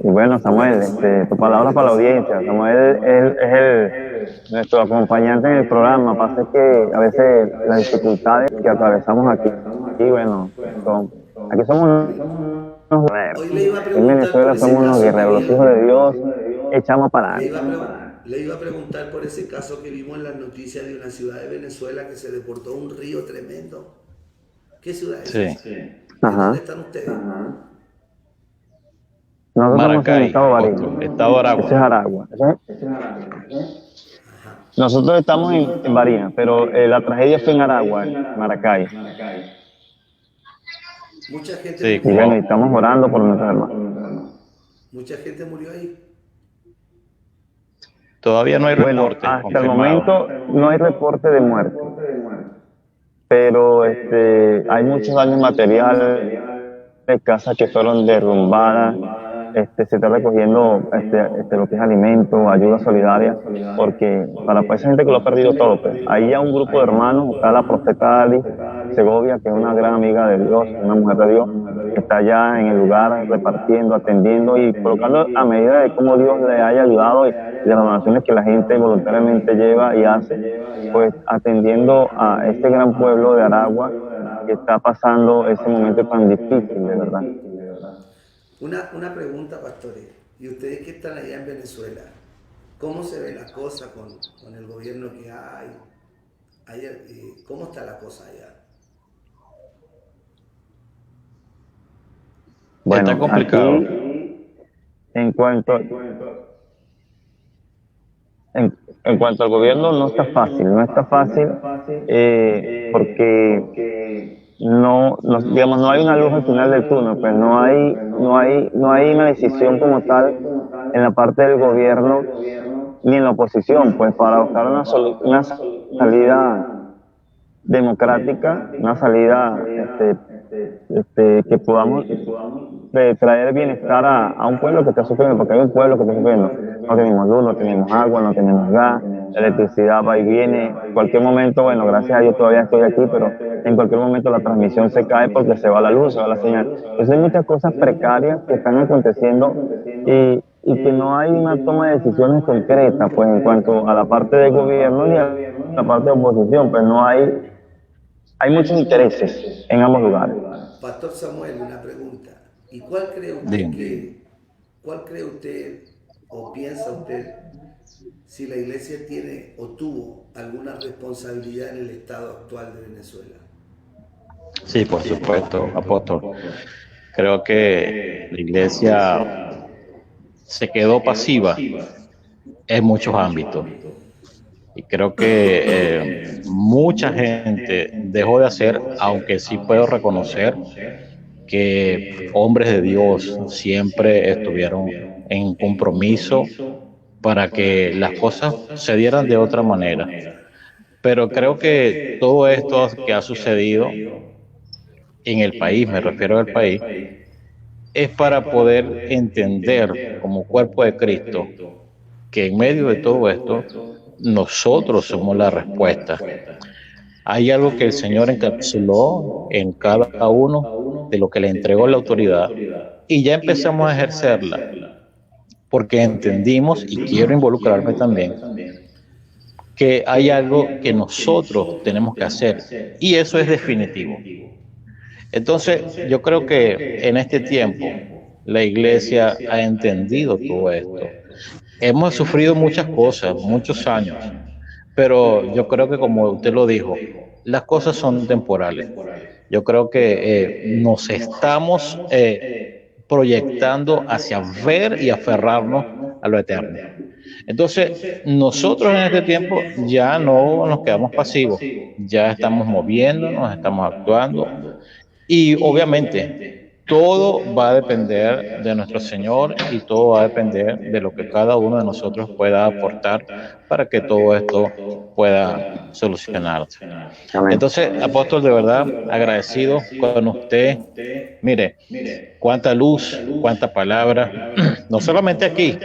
Y bueno, Samuel, tu palabra para la audiencia. Samuel es nuestro acompañante en el programa. Pasa que a veces las dificultades que atravesamos aquí, bueno, aquí somos unos guerreros. En Venezuela somos unos guerreros, los hijos de Dios, echamos para adelante. Le iba a preguntar por ese caso que vimos en las noticias de una ciudad de Venezuela que se desbordó un río tremendo. ¿Qué ciudad es esa? ¿Dónde están ustedes? Nosotros Maracay, estamos en el estado Aragua. Ese es Aragua. Nosotros estamos en Barinas, pero la tragedia fue en Aragua, en Maracay. Mucha gente Sí, Y bueno, estamos orando por nuestros hermanos. Mucha gente murió ahí. Todavía no hay Bueno, reporte hasta el confirmado. momento no hay reporte de muerte, pero hay muchos daños materiales, casas que fueron derrumbadas. Se está recogiendo lo que es alimento, ayuda solidaria, porque para esa gente que lo ha perdido todo, pues ahí hay un grupo de hermanos, está la profeta Ali Segovia, que es una gran amiga de Dios, una mujer de Dios, que está allá en el lugar repartiendo, atendiendo y colocando a medida de cómo Dios le haya ayudado y de las donaciones que la gente voluntariamente lleva y hace, pues atendiendo a este gran pueblo de Aragua que está pasando ese momento tan difícil, de verdad. Una pregunta, pastores. Y ustedes que están allá en Venezuela, ¿cómo se ve la cosa con el gobierno que hay? ¿Cómo está la cosa allá? Está complicado. Aquí, en cuanto al gobierno, no está fácil, porque digamos, no hay una luz al final del túnel, pues no hay una decisión como tal en la parte del gobierno ni en la oposición, pues para buscar una salida democrática, una salida que podamos de traer bienestar a un pueblo que está sufriendo, porque hay un pueblo que está sufriendo. No tenemos luz, no tenemos agua, no tenemos gas, la electricidad va y viene. En cualquier momento, bueno, gracias a Dios todavía estoy aquí, pero en cualquier momento la transmisión se cae porque se va la luz, se va la señal. Entonces hay muchas cosas precarias que están aconteciendo y que no hay una toma de decisiones concretas, pues en cuanto a la parte del gobierno ni a la parte de oposición, pues no hay muchos intereses en ambos lugares. Pastor Samuel, una pregunta. ¿Y Dígame. cuál cree usted o piensa usted si la iglesia tiene o tuvo alguna responsabilidad en el estado actual de Venezuela? Sí, por supuesto, apóstol. Creo que la iglesia se quedó pasiva en muchos ámbitos. Y creo que mucha gente dejó de hacer, aunque sí puedo reconocer que hombres de Dios siempre estuvieron en compromiso para que las cosas se dieran de otra manera. Pero creo que todo esto que ha sucedido en el país, me refiero al país, es para poder entender como cuerpo de Cristo que en medio de todo esto nosotros somos la respuesta. Hay algo que el Señor encapsuló en cada uno de lo que le entregó la autoridad y ya empezamos a ejercerla porque entendimos, y quiero involucrarme también, que hay algo que nosotros tenemos que hacer y eso es definitivo. Entonces, yo creo que en este tiempo la iglesia ha entendido todo esto. Hemos sufrido muchas cosas, muchos años, pero yo creo que como usted lo dijo, las cosas son temporales. Yo creo que nos estamos proyectando hacia ver y aferrarnos a lo eterno. Entonces, nosotros en este tiempo ya no nos quedamos pasivos, ya estamos moviéndonos, estamos actuando y obviamente todo va a depender de nuestro Señor y todo va a depender de lo que cada uno de nosotros pueda aportar para que todo esto pueda solucionarse. Amén. Entonces, apóstol, de verdad, agradecido con usted. Mire, cuánta luz, cuánta palabra, no solamente aquí,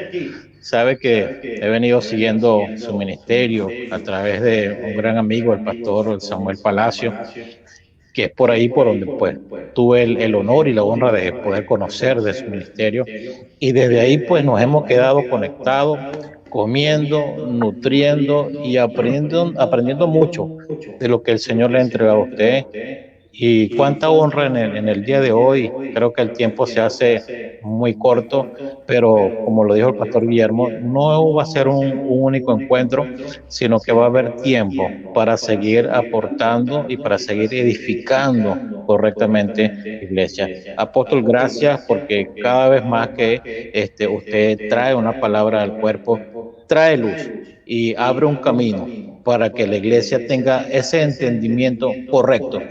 sabe que he venido siguiendo su ministerio a través de un gran amigo, el pastor Samuel Palacio, que es por ahí por donde pues tuve el honor y la honra de poder conocer de su ministerio y desde ahí pues nos hemos quedado conectados, comiendo, nutriendo y aprendiendo mucho de lo que el Señor le ha entregado a usted y cuánta honra en el día de hoy. Creo que el tiempo se hace muy corto, pero como lo dijo el pastor Guillermo, no va a ser un único encuentro, sino que va a haber tiempo para seguir aportando y para seguir edificando correctamente iglesia. Apóstol, gracias porque cada vez más que usted trae una palabra al cuerpo, trae luz y abre un camino para que la iglesia tenga ese entendimiento correcto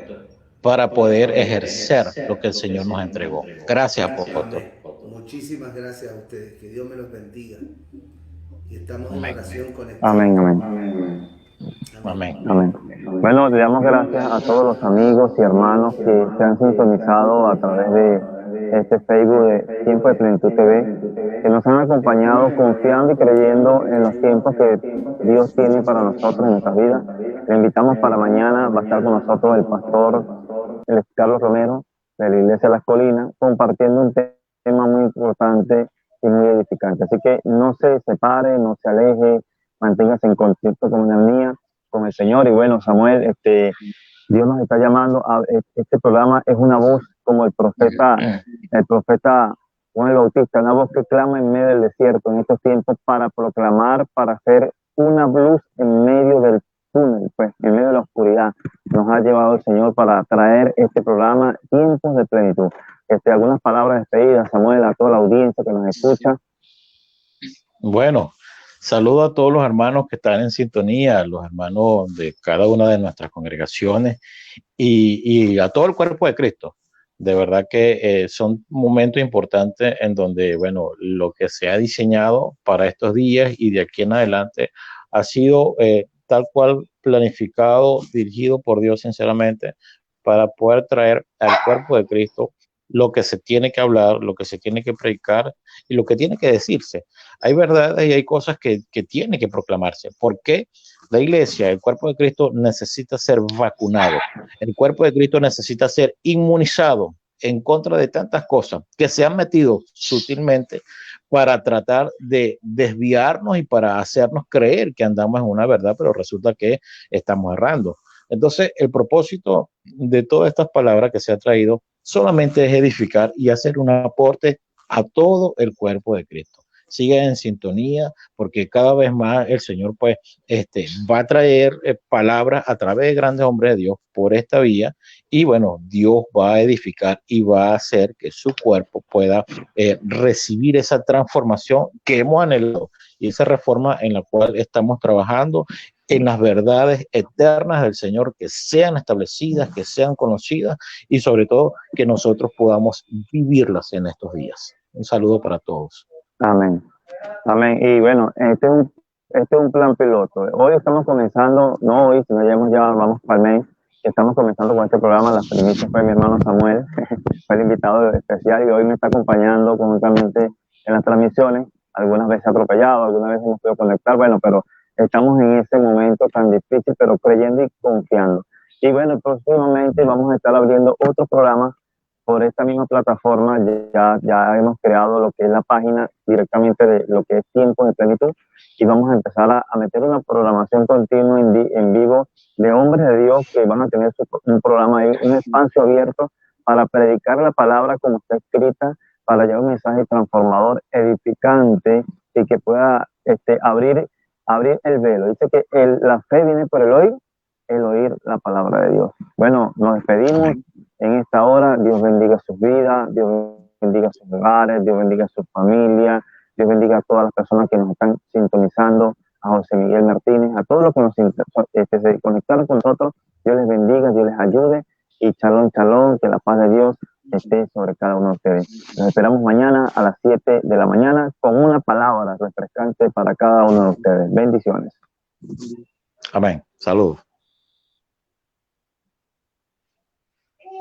para poder ejercer lo que el Señor nos entregó. Gracias, apóstol. Amén. Muchísimas gracias a ustedes. Que Dios me los bendiga. Y estamos en Amén. oración conectados. Amén, amén. Amén. Amén. Bueno, le damos gracias a todos los amigos y hermanos que se han sintonizado a través de este Facebook de Tiempo de Plenitud TV, que nos han acompañado confiando y creyendo en los tiempos que Dios tiene para nosotros en nuestras vidas. Le invitamos para mañana, va a estar con nosotros el pastor Carlos Romero de la Iglesia de las Colinas, compartiendo un tema muy importante y muy edificante. Así que no se separe, no se aleje, manténgase en contacto con la mía, con el Señor. Y bueno, Samuel, Dios nos está llamando a este programa, es una voz como el profeta Juan el Bautista, una voz que clama en medio del desierto en estos tiempos para proclamar, para hacer una luz en medio del túnel, pues en medio de la oscuridad. Nos ha llevado el Señor para traer este programa Tiempos de Plenitud. Algunas palabras despedidas, Samuel, a toda la audiencia que nos escucha. Bueno, saludo a todos los hermanos que están en sintonía, los hermanos de cada una de nuestras congregaciones y a todo el cuerpo de Cristo. De verdad que son momentos importantes en donde, bueno, lo que se ha diseñado para estos días y de aquí en adelante ha sido tal cual planificado, dirigido por Dios sinceramente, para poder traer al cuerpo de Cristo lo que se tiene que hablar, lo que se tiene que predicar y lo que tiene que decirse. Hay verdades y hay cosas que tiene que proclamarse. ¿Por qué? La iglesia, el cuerpo de Cristo necesita ser vacunado. El cuerpo de Cristo necesita ser inmunizado en contra de tantas cosas que se han metido sutilmente para tratar de desviarnos y para hacernos creer que andamos en una verdad, pero resulta que estamos errando. Entonces, el propósito de todas estas palabras que se ha traído solamente es edificar y hacer un aporte a todo el cuerpo de Cristo. Sigue en sintonía, porque cada vez más el Señor pues va a traer palabras a través de grandes hombres de Dios por esta vía, y bueno, Dios va a edificar y va a hacer que su cuerpo pueda recibir esa transformación que hemos anhelado y esa reforma en la cual estamos trabajando, en las verdades eternas del Señor, que sean establecidas, que sean conocidas y sobre todo que nosotros podamos vivirlas en estos días. Un saludo para todos. Amén. Amén. Y bueno, este es un plan piloto. Hoy estamos comenzando, no hoy, sino vamos para el mes, que estamos comenzando con este programa. La primicia fue mi hermano Samuel, fue el invitado especial y hoy me está acompañando conjuntamente en las transmisiones. Algunas veces atropellado, algunas veces no puedo conectar, bueno, pero estamos en ese momento tan difícil, pero creyendo y confiando. Y bueno, próximamente vamos a estar abriendo otros programas por esta misma plataforma. Ya hemos creado lo que es la página directamente de lo que es Tiempo de Plenitud y vamos a empezar a meter una programación continua en vivo de hombres de Dios que van a tener un programa ahí, un espacio abierto para predicar la palabra como está escrita, para llevar un mensaje transformador, edificante y que pueda abrir el velo. Dice que la fe viene por el oír la palabra de Dios. Bueno, nos despedimos en esta hora. Dios bendiga sus vidas, Dios bendiga sus hogares, Dios bendiga sus familias, Dios bendiga a todas las personas que nos están sintonizando, a José Miguel Martínez, a todos los que se conectaron con nosotros. Dios les bendiga, Dios les ayude y shalom, shalom, que la paz de Dios esté sobre cada uno de ustedes. Nos esperamos mañana a las 7 de la mañana con una palabra refrescante para cada uno de ustedes. Bendiciones. Amén. Saludos.